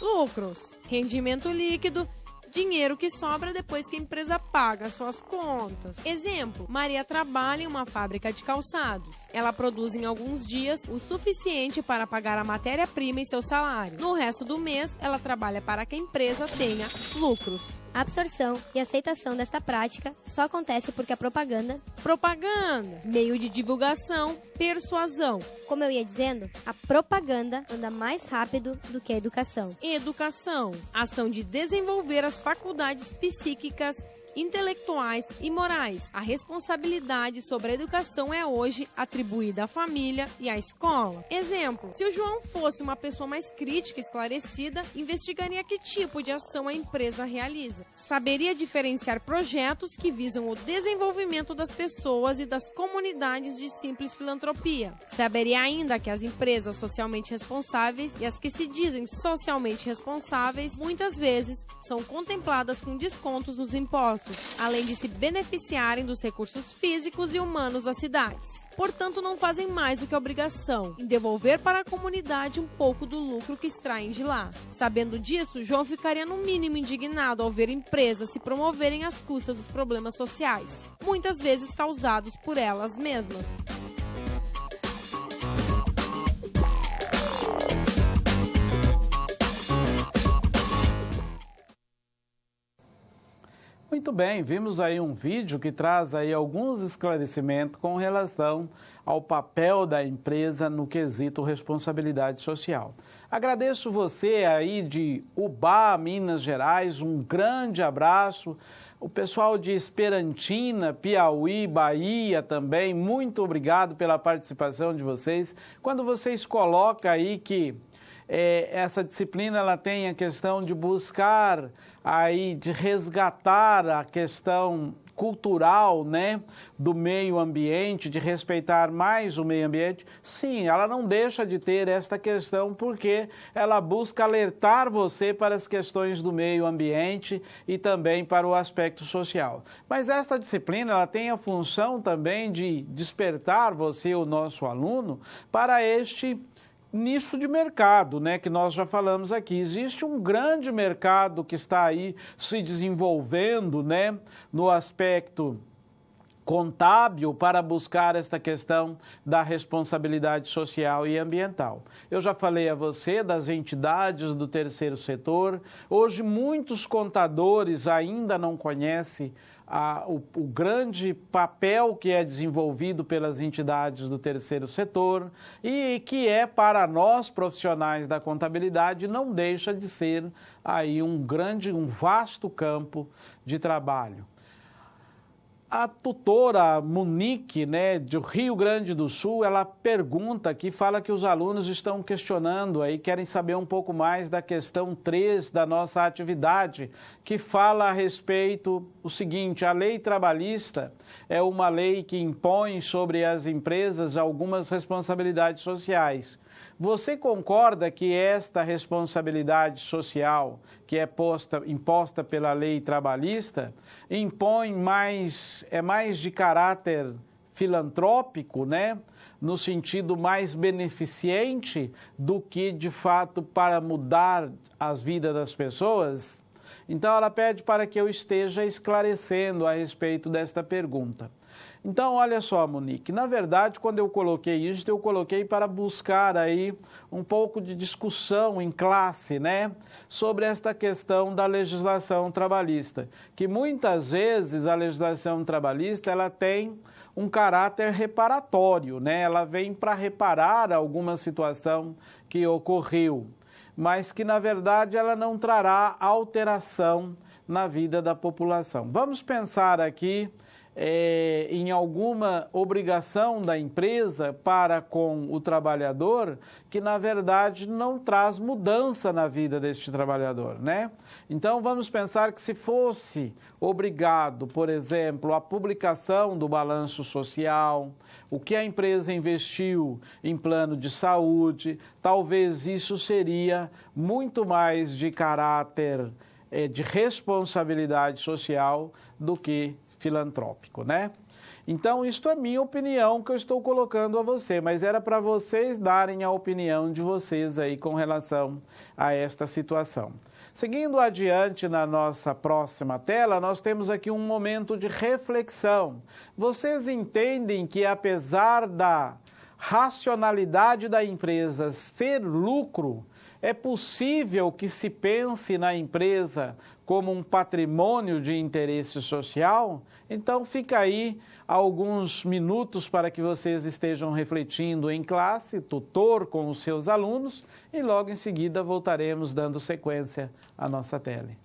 Speaker 3: Lucros, rendimento líquido, dinheiro que sobra depois que a empresa paga suas contas. Exemplo, Maria trabalha em uma fábrica de calçados. Ela produz em alguns dias o suficiente para pagar a matéria-prima e seu salário. No resto do mês, ela trabalha para que a empresa tenha lucros.
Speaker 2: A absorção e aceitação desta prática só acontece porque a propaganda,
Speaker 3: meio de divulgação, persuasão.
Speaker 2: Como eu ia dizendo, a propaganda anda mais rápido do que a educação.
Speaker 3: Educação, ação de desenvolver as faculdades psíquicas, intelectuais e morais. A responsabilidade sobre a educação é hoje atribuída à família e à escola. Exemplo, se o João fosse uma pessoa mais crítica e esclarecida, investigaria que tipo de ação a empresa realiza. Saberia diferenciar projetos que visam o desenvolvimento das pessoas e das comunidades de simples filantropia. Saberia ainda que as empresas socialmente responsáveis e as que se dizem socialmente responsáveis, muitas vezes, são contempladas com descontos nos impostos, além de se beneficiarem dos recursos físicos e humanos das cidades. Portanto, não fazem mais do que a obrigação em devolver para a comunidade um pouco do lucro que extraem de lá. Sabendo disso, João ficaria no mínimo indignado ao ver empresas se promoverem às custas dos problemas sociais, muitas vezes causados por elas mesmas.
Speaker 1: Muito bem, vimos aí um vídeo que traz aí alguns esclarecimentos com relação ao papel da empresa no quesito responsabilidade social. Agradeço você aí de Ubá, Minas Gerais, um grande abraço. O pessoal de Esperantina, Piauí, Bahia também, muito obrigado pela participação de vocês. Quando vocês colocam aí que essa disciplina ela tem a questão de buscar aí, de resgatar a questão cultural, né, do meio ambiente, de respeitar mais o meio ambiente, sim, ela não deixa de ter esta questão porque ela busca alertar você para as questões do meio ambiente e também para o aspecto social. Mas esta disciplina, ela tem a função também de despertar você, o nosso aluno, para este nicho de mercado, né, que nós já falamos aqui. Existe um grande mercado que está aí se desenvolvendo, né, no aspecto contábil para buscar esta questão da responsabilidade social e ambiental. Eu já falei a você das entidades do terceiro setor. Hoje muitos contadores ainda não conhecem o grande papel que é desenvolvido pelas entidades do terceiro setor e que é para nós profissionais da contabilidade não deixa de ser aí um vasto campo de trabalho. A tutora Monique, né, do Rio Grande do Sul, ela pergunta aqui, fala que os alunos estão questionando aí, querem saber um pouco mais da questão 3 da nossa atividade, que fala a respeito o seguinte: a lei trabalhista é uma lei que impõe sobre as empresas algumas responsabilidades sociais. Você concorda que esta responsabilidade social, que é imposta pela lei trabalhista, é mais de caráter filantrópico, né? no sentido mais beneficente do que, de fato, para mudar as vidas das pessoas? Então, ela pede para que eu esteja esclarecendo a respeito desta pergunta. Então, olha só, Monique, na verdade, quando eu coloquei isso, eu coloquei para buscar aí um pouco de discussão em classe, né, sobre esta questão da legislação trabalhista, que muitas vezes a legislação trabalhista, ela tem um caráter reparatório, né, ela vem para reparar alguma situação que ocorreu, mas que, na verdade, ela não trará alteração na vida da população. Vamos pensar aqui em alguma obrigação da empresa para com o trabalhador que, na verdade, não traz mudança na vida deste trabalhador, né? Então, vamos pensar que se fosse obrigado, por exemplo, a publicação do balanço social, o que a empresa investiu em plano de saúde, talvez isso seria muito mais de caráter de responsabilidade social do que filantrópico, né? Então, isto é minha opinião que eu estou colocando a você, mas era para vocês darem a opinião de vocês aí com relação a esta situação. Seguindo adiante na nossa próxima tela, nós temos aqui um momento de reflexão. Vocês entendem que, apesar da racionalidade da empresa ser lucro, é possível que se pense na empresa como um patrimônio de interesse social? Então, fica aí alguns minutos para que vocês estejam refletindo em classe, tutor com os seus alunos, e logo em seguida voltaremos dando sequência à nossa tele.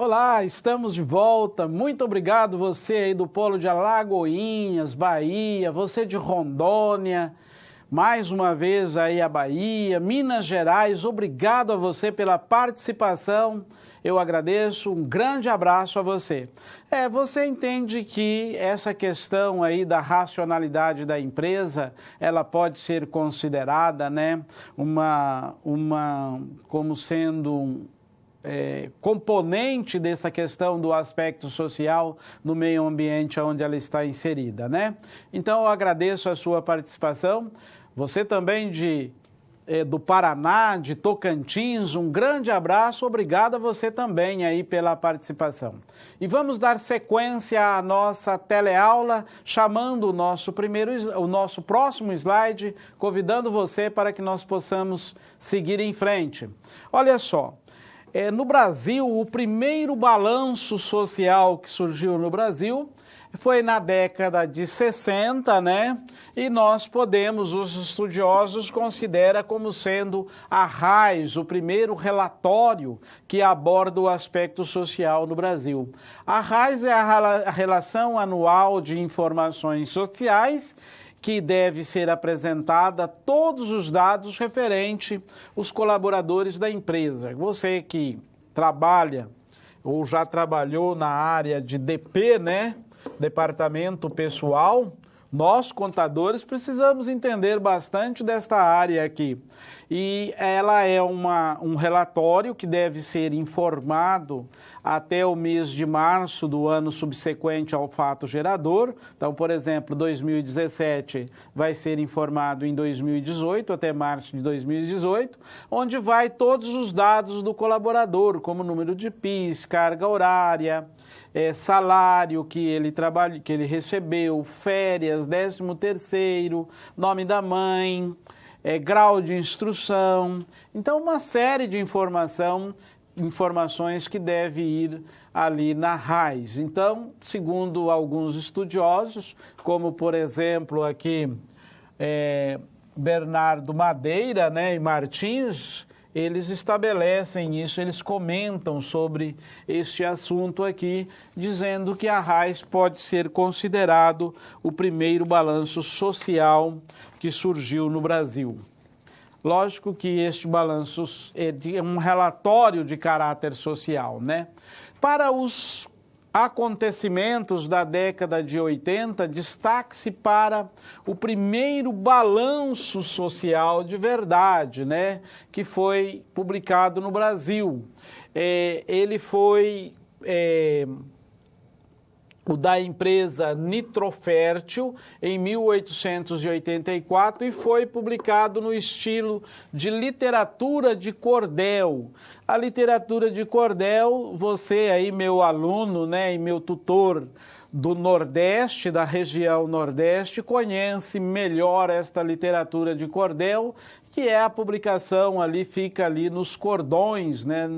Speaker 1: Olá, estamos de volta. Muito obrigado você aí do Polo de Alagoinhas, Bahia, você de Rondônia, mais uma vez aí a Bahia, Minas Gerais, obrigado a você pela participação. Eu agradeço, um grande abraço a você. Você entende que essa questão aí da racionalidade da empresa, ela pode ser considerada, né, como sendo componente dessa questão do aspecto social no meio ambiente onde ela está inserida, né? Então, eu agradeço a sua participação. Você também do Paraná, de Tocantins, um grande abraço, obrigado a você também aí pela participação. E vamos dar sequência à nossa teleaula, chamando o nosso próximo slide, convidando você para que nós possamos seguir em frente. Olha só, no Brasil, o primeiro balanço social que surgiu no Brasil foi na década de 60, né? E nós os estudiosos consideram como sendo a RAIS, o primeiro relatório que aborda o aspecto social no Brasil. A RAIS é a Relação Anual de Informações Sociais, que deve ser apresentada todos os dados referentes aos colaboradores da empresa. Você que trabalha ou já trabalhou na área de DP, né? Departamento pessoal, nós contadores precisamos entender bastante desta área aqui. E ela é um relatório que deve ser informado até o mês de março do ano subsequente ao fato gerador. Então, por exemplo, 2017 vai ser informado em 2018, até março de 2018, onde vai todos os dados do colaborador, como número de PIS, carga horária, salário que ele recebeu, férias, 13º, nome da mãe, grau de instrução. Então, uma série de informações que deve ir ali na RAIS. Então, segundo alguns estudiosos, como por exemplo aqui Bernardo Madeira, né, e Martins, eles estabelecem isso, eles comentam sobre este assunto aqui, dizendo que a RAIS pode ser considerado o primeiro balanço social que surgiu no Brasil. Lógico que este balanço é um relatório de caráter social, né? Para os acontecimentos da década de 80, destaque-se para o primeiro balanço social de verdade, né, que foi publicado no Brasil. Ele foi o da empresa Nitrofértil, em 1884, e foi publicado no estilo de literatura de cordel. A literatura de cordel, você aí, meu aluno, né, e meu tutor do Nordeste, da região Nordeste, conhece melhor esta literatura de cordel, que é a publicação ali, fica ali nos cordões, né,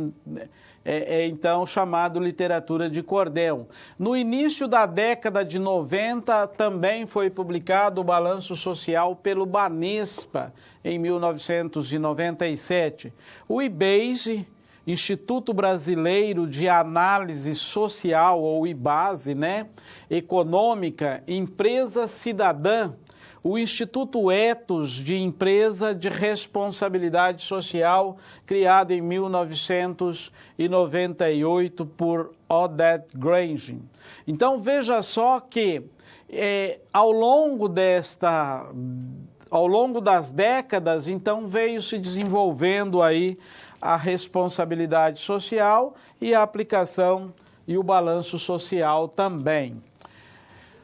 Speaker 1: então chamado literatura de cordel. No início da década de 90, também foi publicado o Balanço Social pelo Banespa, em 1997. O IBASE, Instituto Brasileiro de Análise Social, ou IBASE, né, Econômica, Empresa Cidadã, o Instituto Ethos de Empresa de Responsabilidade Social, criado em 1998 por Odette Grange. Então, veja só que ao longo das décadas, então, veio se desenvolvendo aí a responsabilidade social e a aplicação e o balanço social também.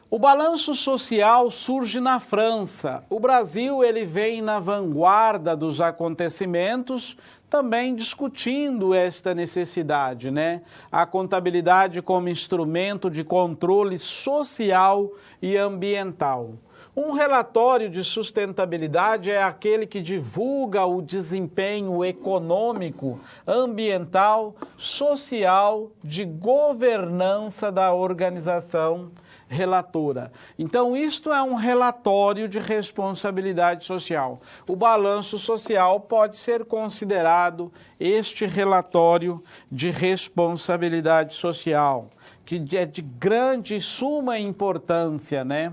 Speaker 1: O balanço social surge na França. O Brasil ele vem na vanguarda dos acontecimentos, também discutindo esta necessidade, né? A contabilidade como instrumento de controle social e ambiental. Um relatório de sustentabilidade é aquele que divulga o desempenho econômico, ambiental, social, de governança da organização relatora. Então, isto é um relatório de responsabilidade social. O balanço social pode ser considerado este relatório de responsabilidade social, que é de grande e suma importância, né?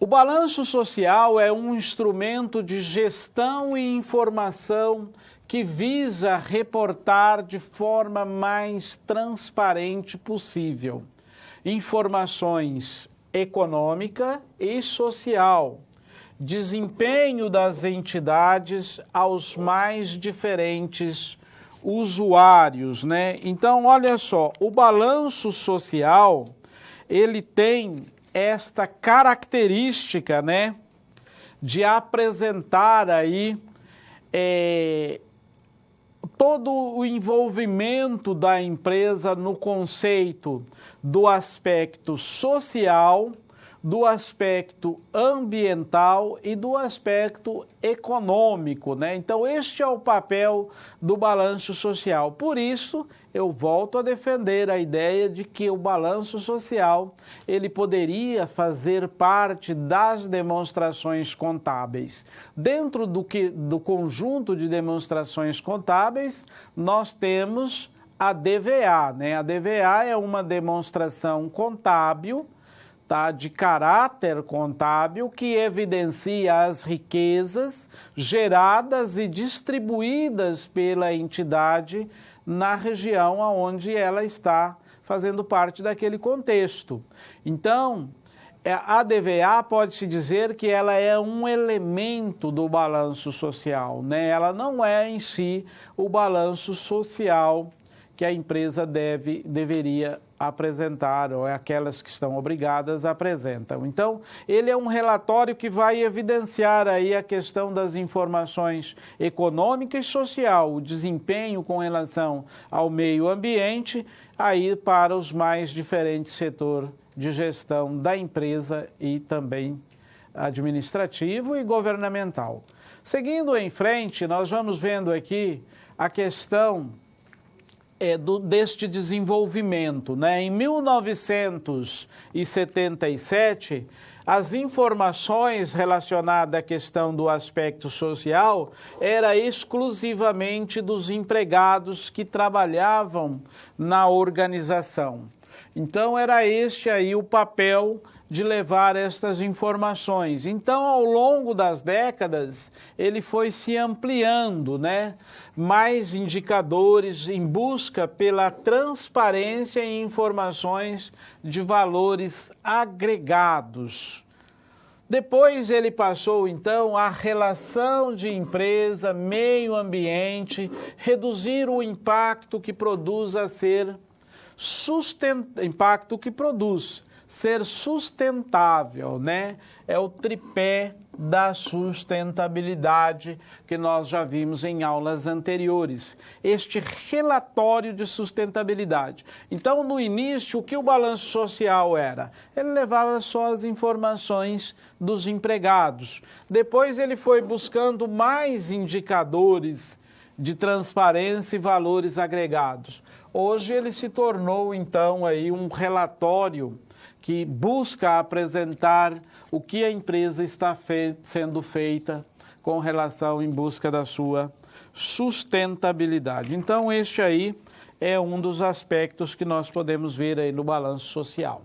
Speaker 1: O balanço social é um instrumento de gestão e informação que visa reportar de forma mais transparente possível informações econômica e social, desempenho das entidades aos mais diferentes usuários, né? Então, olha só, o balanço social, ele tem esta característica, né, de apresentar aí todo o envolvimento da empresa no conceito do aspecto social, do aspecto ambiental e do aspecto econômico, né? Então, este é o papel do balanço social. Por isso, eu volto a defender a ideia de que o balanço social, ele poderia fazer parte das demonstrações contábeis. Dentro do conjunto de demonstrações contábeis, nós temos a DVA, né? A DVA é uma demonstração contábil, de caráter contábil, que evidencia as riquezas geradas e distribuídas pela entidade na região onde ela está fazendo parte daquele contexto. Então, a DVA pode-se dizer que ela é um elemento do balanço social, né? Ela não é em si o balanço social que a empresa deveria apresentar, ou é aquelas que estão obrigadas apresentam. Então, ele é um relatório que vai evidenciar aí a questão das informações econômica e social, o desempenho com relação ao meio ambiente, aí para os mais diferentes setores de gestão da empresa e também administrativo e governamental. Seguindo em frente, nós vamos vendo aqui a questão deste desenvolvimento, né? Em 1977, as informações relacionadas à questão do aspecto social era exclusivamente dos empregados que trabalhavam na organização. Então, era este aí o papel de levar estas informações. Então, ao longo das décadas, ele foi se ampliando, né? Mais indicadores em busca pela transparência e informações de valores agregados. Depois ele passou, então, à relação de empresa, meio ambiente, reduzir o impacto que produz ser sustentável, né? É o tripé da sustentabilidade que nós já vimos em aulas anteriores. Este relatório de sustentabilidade. Então, no início, o que o balanço social era? Ele levava só as informações dos empregados. Depois ele foi buscando mais indicadores de transparência e valores agregados. Hoje ele se tornou, então, aí um relatório que busca apresentar o que a empresa está sendo feita com relação em busca da sua sustentabilidade. Então, este aí é um dos aspectos que nós podemos ver aí no balanço social.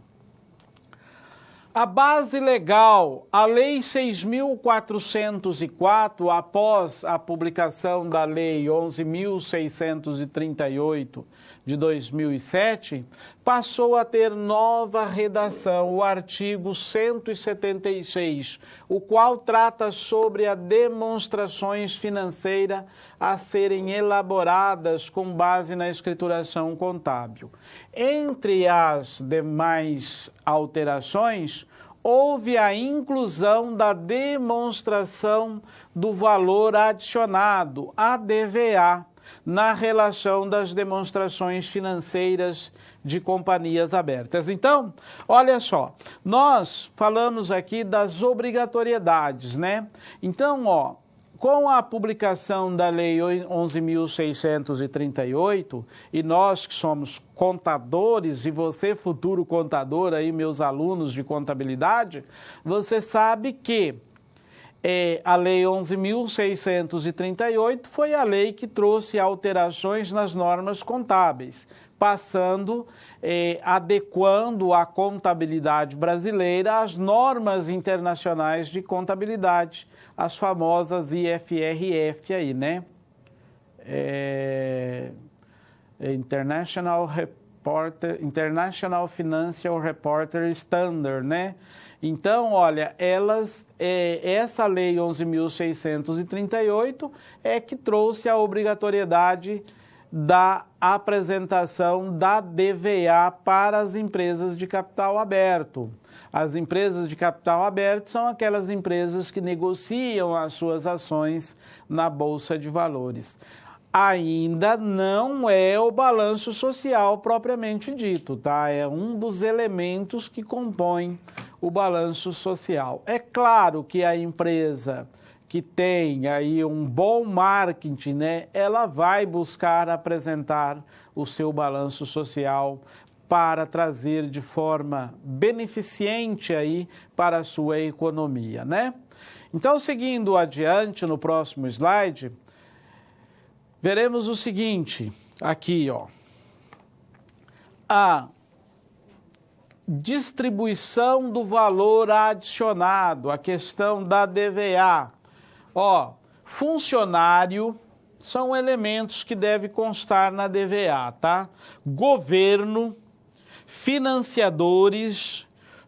Speaker 1: A base legal, a Lei 6.404, após a publicação da Lei 11.638 de 2007, passou a ter nova redação, o artigo 176, o qual trata sobre as demonstrações financeiras a serem elaboradas com base na escrituração contábil. Entre as demais alterações, houve a inclusão da demonstração do valor adicionado, a DVA, na relação das demonstrações financeiras de companhias abertas. Então, olha só, nós falamos aqui das obrigatoriedades, né? Então, ó, com a publicação da Lei 11.638, e nós que somos contadores, e você futuro contador aí, meus alunos de contabilidade, você sabe que a Lei 11.638 foi a lei que trouxe alterações nas normas contábeis, passando, adequando a contabilidade brasileira às normas internacionais de contabilidade, as famosas IFRS aí, né? International Financial Reporting Standard, né? Então, olha, essa lei 11.638 é que trouxe a obrigatoriedade da apresentação da DVA para as empresas de capital aberto. As empresas de capital aberto são aquelas empresas que negociam as suas ações na Bolsa de Valores. Ainda não é o balanço social propriamente dito, tá? É um dos elementos que compõem o balanço social. É claro que a empresa que tem aí um bom marketing, né, ela vai buscar apresentar o seu balanço social para trazer de forma beneficente aí para a sua economia, né? Então, seguindo adiante no próximo slide, veremos o seguinte, aqui, ó, a distribuição do valor adicionado, a questão da DVA. Ó, funcionário são elementos que devem constar na DVA, tá? Governo, financiadores,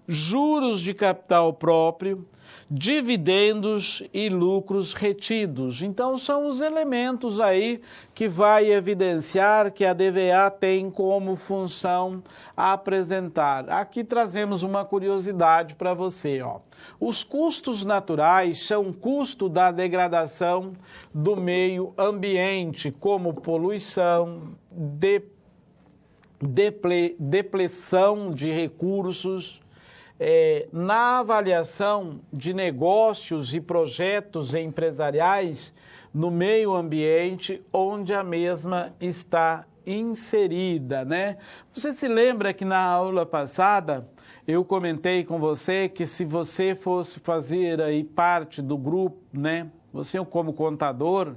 Speaker 1: juros de capital próprio, dividendos e lucros retidos. Então, são os elementos aí que vai evidenciar que a DVA tem como função apresentar. Aqui trazemos uma curiosidade para você, ó. Os custos naturais são custo da degradação do meio ambiente, como poluição, depleção de recursos. Na avaliação de negócios e projetos empresariais no meio ambiente onde a mesma está inserida, né? Você se lembra que na aula passada eu comentei com você que se você fosse fazer aí parte do grupo, né? Você como contador,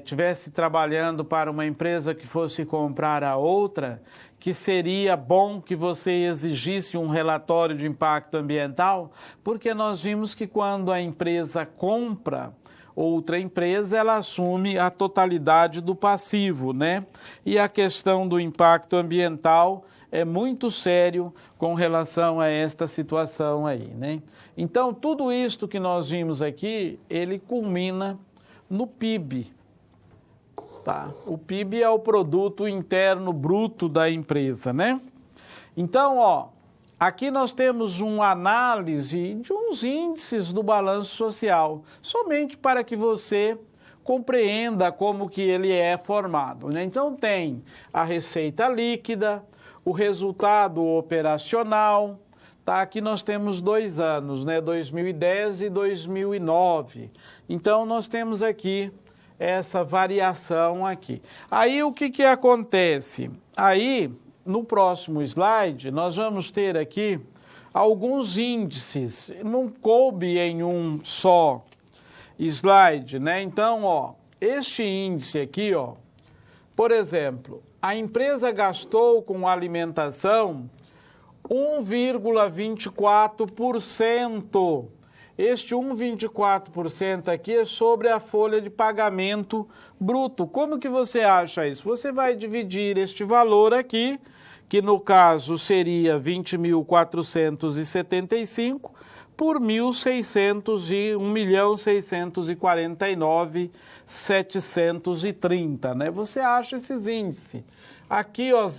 Speaker 1: tivesse trabalhando para uma empresa que fosse comprar a outra, que seria bom que você exigisse um relatório de impacto ambiental, porque nós vimos que quando a empresa compra outra empresa, ela assume a totalidade do passivo, né? E a questão do impacto ambiental é muito sério com relação a esta situação aí, né? Então, tudo isto que nós vimos aqui, ele culmina no PIB. Tá? O PIB é o produto interno bruto da empresa, né? Então, ó, aqui nós temos uma análise de uns índices do balanço social, somente para que você compreenda como que ele é formado, né? Então, tem a receita líquida, o resultado operacional, tá? Aqui nós temos 2 anos, né? 2010 e 2009. Então, nós temos aqui essa variação aqui. Aí o que acontece? Aí, no próximo slide, nós vamos ter aqui alguns índices. Não coube em um só slide, né? Então, ó, este índice aqui, ó, por exemplo, a empresa gastou com alimentação 1,24%. Este 1,24% aqui é sobre a folha de pagamento bruto. Como que você acha isso? Você vai dividir este valor aqui, que no caso seria 20.475, por 1.649.730, né? Você acha esses índices. Aqui, ó,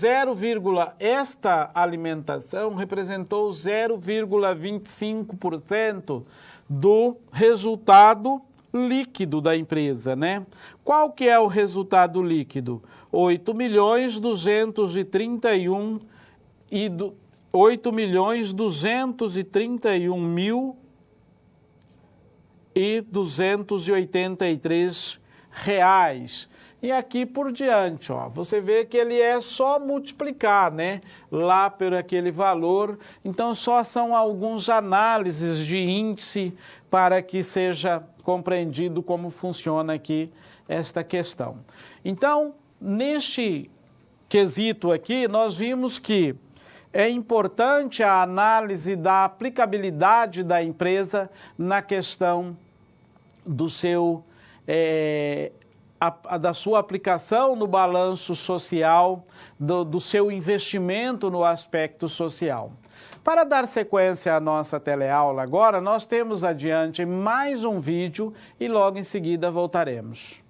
Speaker 1: esta alimentação representou 0,25% do resultado líquido da empresa, né? Qual que é o resultado líquido? 8.231.283 reais. E aqui por diante, ó, você vê que ele é só multiplicar, né? Lá por aquele valor. Então, só são alguns análises de índice para que seja compreendido como funciona aqui esta questão. Então, neste quesito aqui, nós vimos que é importante a análise da aplicabilidade da empresa na questão do seu da sua aplicação no balanço social, do seu investimento no aspecto social. Para dar sequência à nossa teleaula agora, nós temos adiante mais um vídeo e logo em seguida voltaremos.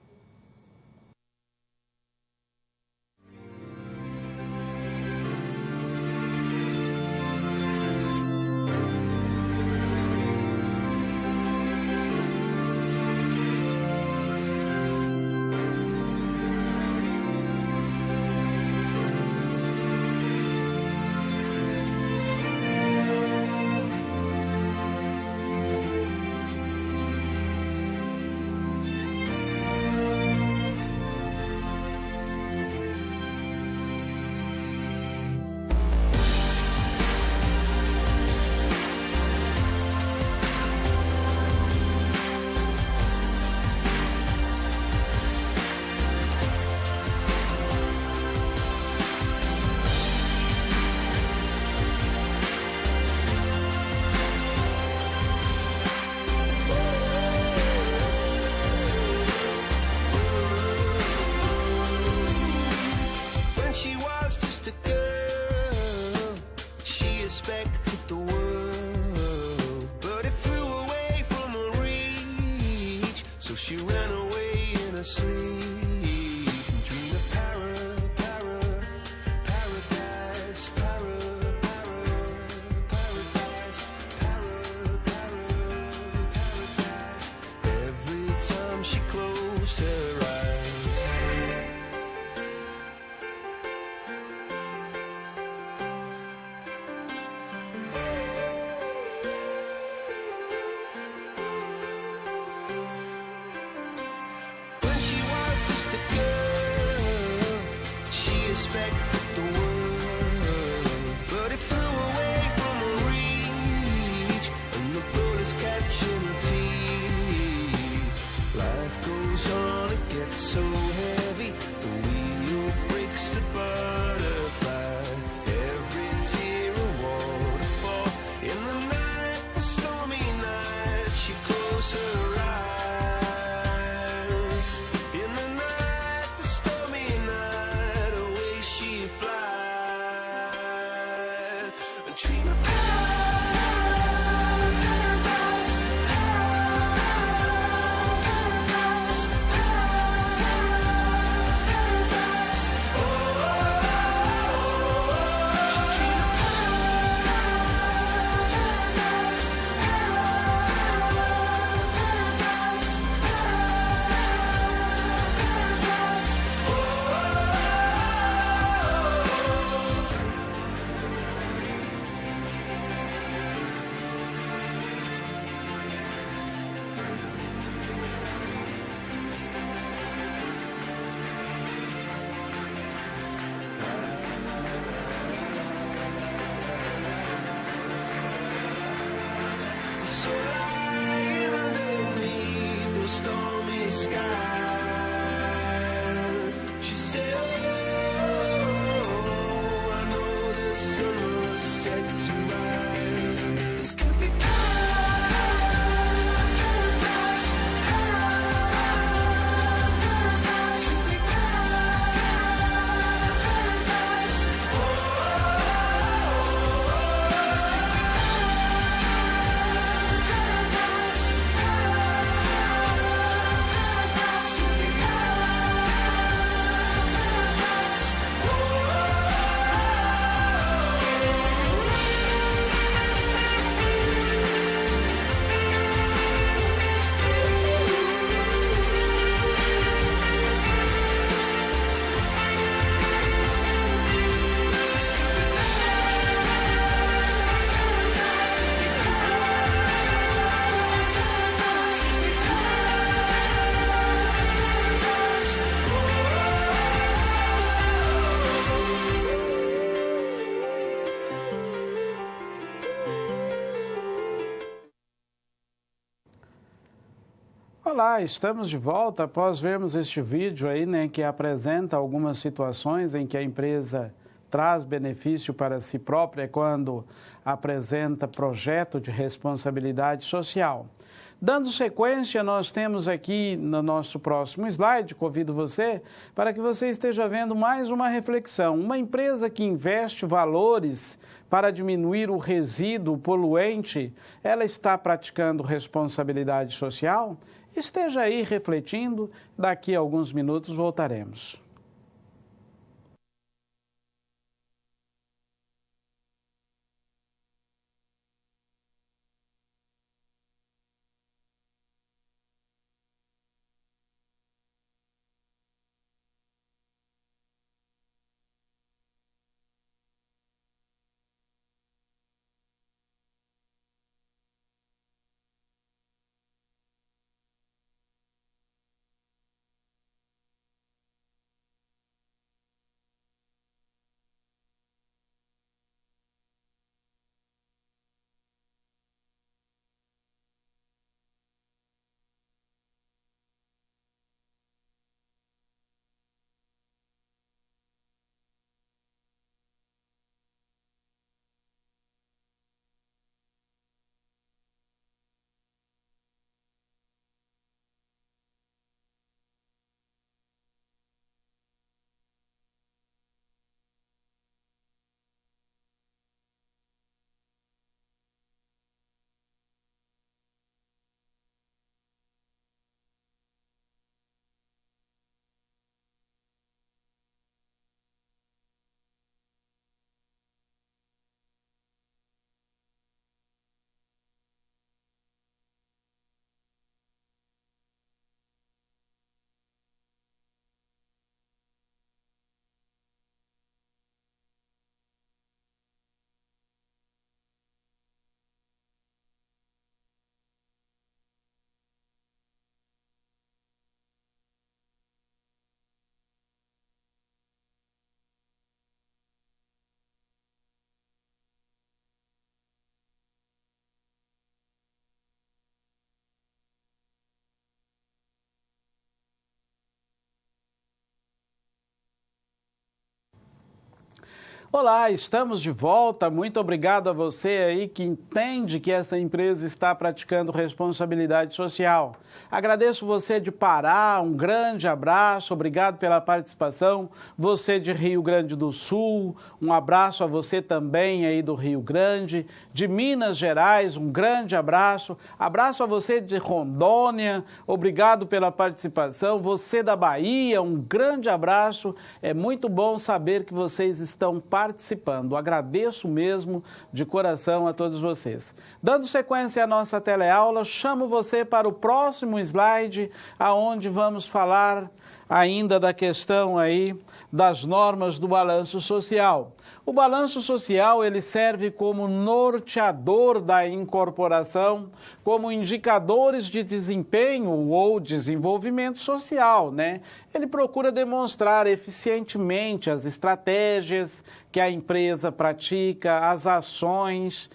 Speaker 1: Olá, estamos de volta após vermos este vídeo aí, né, que apresenta algumas situações em que a empresa traz benefício para si própria quando apresenta projeto de responsabilidade social. Dando sequência, nós temos aqui no nosso próximo slide, convido você para que você esteja vendo mais uma reflexão. Uma empresa que investe valores para diminuir o resíduo poluente, ela está praticando responsabilidade social? Esteja aí refletindo, daqui a alguns minutos voltaremos. Olá, estamos de volta. Muito obrigado a você aí que entende que essa empresa está praticando responsabilidade social. Agradeço você de Pará, um grande abraço, obrigado pela participação. Você de Rio Grande do Sul, um abraço a você também aí do Rio Grande. De Minas Gerais, um grande abraço. Abraço a você de Rondônia, obrigado pela participação. Você da Bahia, um grande abraço. É muito bom saber que vocês estão participando. Agradeço mesmo de coração a todos vocês. Dando sequência à nossa teleaula, chamo você para o próximo slide, aonde vamos falar ainda da questão aí das normas do balanço social. O balanço social, ele serve como norteador da incorporação, como indicadores de desempenho ou desenvolvimento social, né? Ele procura demonstrar eficientemente as estratégias que a empresa pratica, as ações,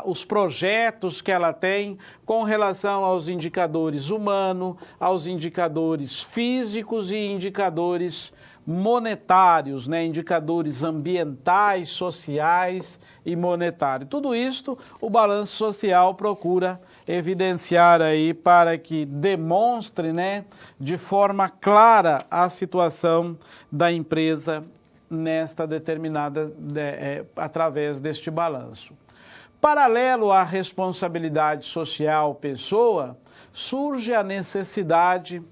Speaker 1: os projetos que ela tem com relação aos indicadores humanos, aos indicadores físicos e indicadores monetários, né? Indicadores ambientais, sociais e monetários. Tudo isto o balanço social procura evidenciar aí para que demonstre, né, de forma clara a situação da empresa nesta determinada, através deste balanço. Paralelo à responsabilidade social pessoa, surge a necessidade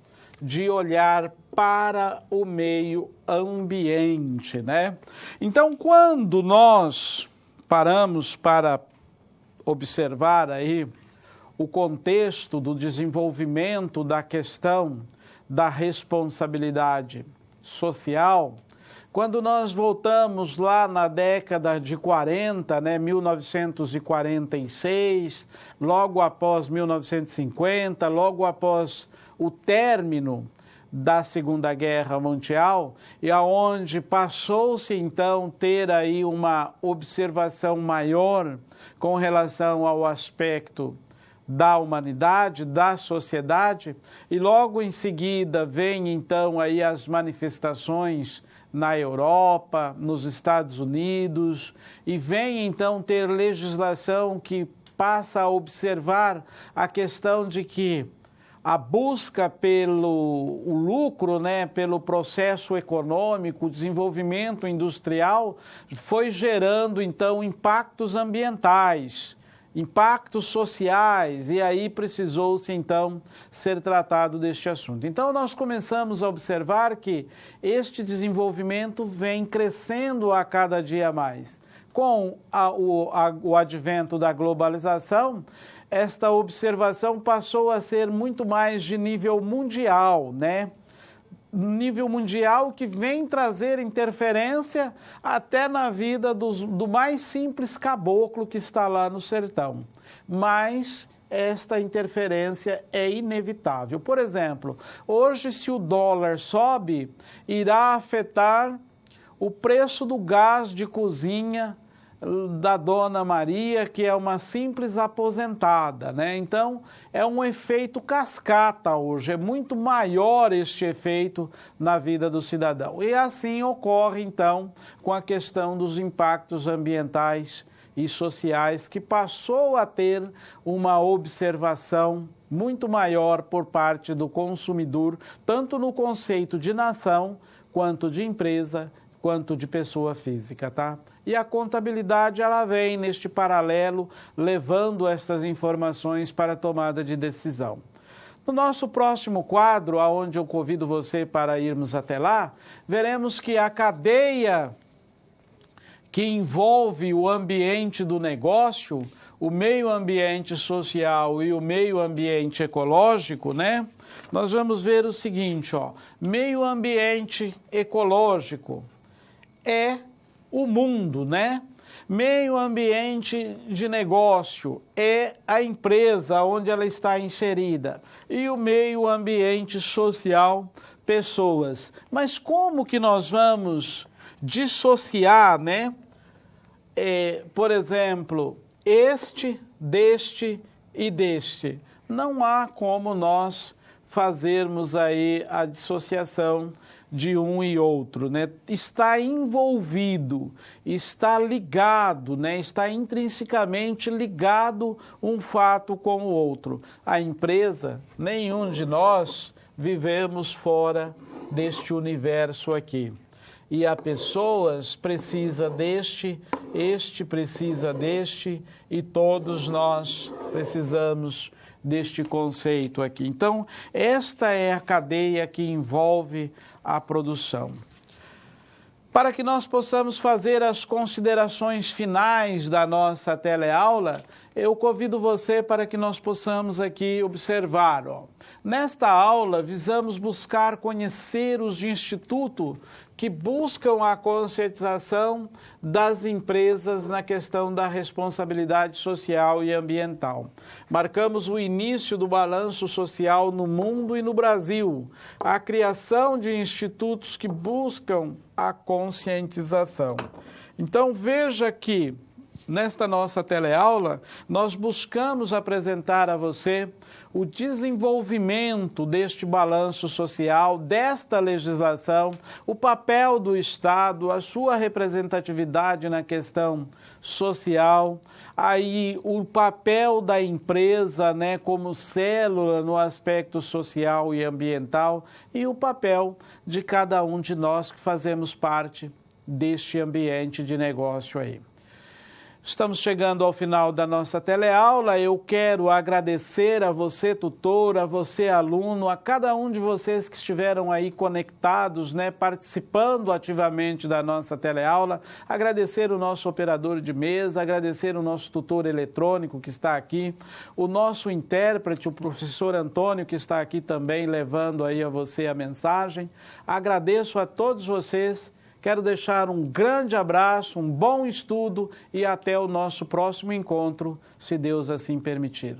Speaker 1: de olhar para o meio ambiente, né? Então, quando nós paramos para observar aí o contexto do desenvolvimento da questão da responsabilidade social, quando nós voltamos lá na década de 40, né, 1946, logo após 1950, logo após o término da Segunda Guerra Mundial, e aonde passou-se então ter aí uma observação maior com relação ao aspecto da humanidade, da sociedade, e logo em seguida vem então aí as manifestações na Europa, nos Estados Unidos, e vem então ter legislação que passa a observar a questão de que a busca pelo lucro, né, pelo processo econômico, o desenvolvimento industrial, foi gerando então impactos ambientais, impactos sociais, e aí precisou-se então ser tratado deste assunto. Então nós começamos a observar que este desenvolvimento vem crescendo a cada dia mais. Com o advento da globalização, esta observação passou a ser muito mais de nível mundial, né? Nível mundial que vem trazer interferência até na vida do mais simples caboclo que está lá no sertão. Mas esta interferência é inevitável. Por exemplo, hoje se o dólar sobe, irá afetar o preço do gás de cozinha da Dona Maria, que é uma simples aposentada, né? Então, é um efeito cascata hoje, é muito maior este efeito na vida do cidadão. E assim ocorre, então, com a questão dos impactos ambientais e sociais, que passou a ter uma observação muito maior por parte do consumidor, tanto no conceito de nação, quanto de empresa, quanto de pessoa física, tá? E a contabilidade, ela vem neste paralelo, levando estas informações para a tomada de decisão. No nosso próximo quadro, aonde eu convido você para irmos até lá, veremos que a cadeia que envolve o ambiente do negócio, o meio ambiente social e o meio ambiente ecológico, né? Nós vamos ver o seguinte, ó, meio ambiente ecológico é o mundo, né? Meio ambiente de negócio é a empresa onde ela está inserida. E o meio ambiente social, pessoas. Mas como que nós vamos dissociar, né? Por exemplo, este, deste e deste. Não há como nós fazermos aí a dissociação de um e outro, né? Está envolvido, está ligado, né? Está intrinsecamente ligado um fato com o outro. A empresa, nenhum de nós vivemos fora deste universo aqui. E a pessoas precisa deste, este precisa deste, e todos nós precisamos deste conceito aqui. Então, esta é a cadeia que envolve a produção. Para que nós possamos fazer as considerações finais da nossa teleaula, eu convido você para que nós possamos aqui observar. Ó. Nesta aula, visamos buscar conhecer os de instituto que buscam a conscientização das empresas na questão da responsabilidade social e ambiental. Marcamos o início do balanço social no mundo e no Brasil, a criação de institutos que buscam a conscientização. Então, veja que nesta nossa teleaula, nós buscamos apresentar a você o desenvolvimento deste balanço social, desta legislação, o papel do Estado, a sua representatividade na questão social, aí o papel da empresa, né, como célula no aspecto social e ambiental, e o papel de cada um de nós que fazemos parte deste ambiente de negócio aí. Estamos chegando ao final da nossa teleaula. Eu quero agradecer a você, tutor, a você, aluno, a cada um de vocês que estiveram aí conectados, né, participando ativamente da nossa teleaula. Agradecer o nosso operador de mesa, agradecer o nosso tutor eletrônico que está aqui, o nosso intérprete, o professor Antônio, que está aqui também levando aí a você a mensagem. Agradeço a todos vocês. Quero deixar um grande abraço, um bom estudo e até o nosso próximo encontro, se Deus assim permitir.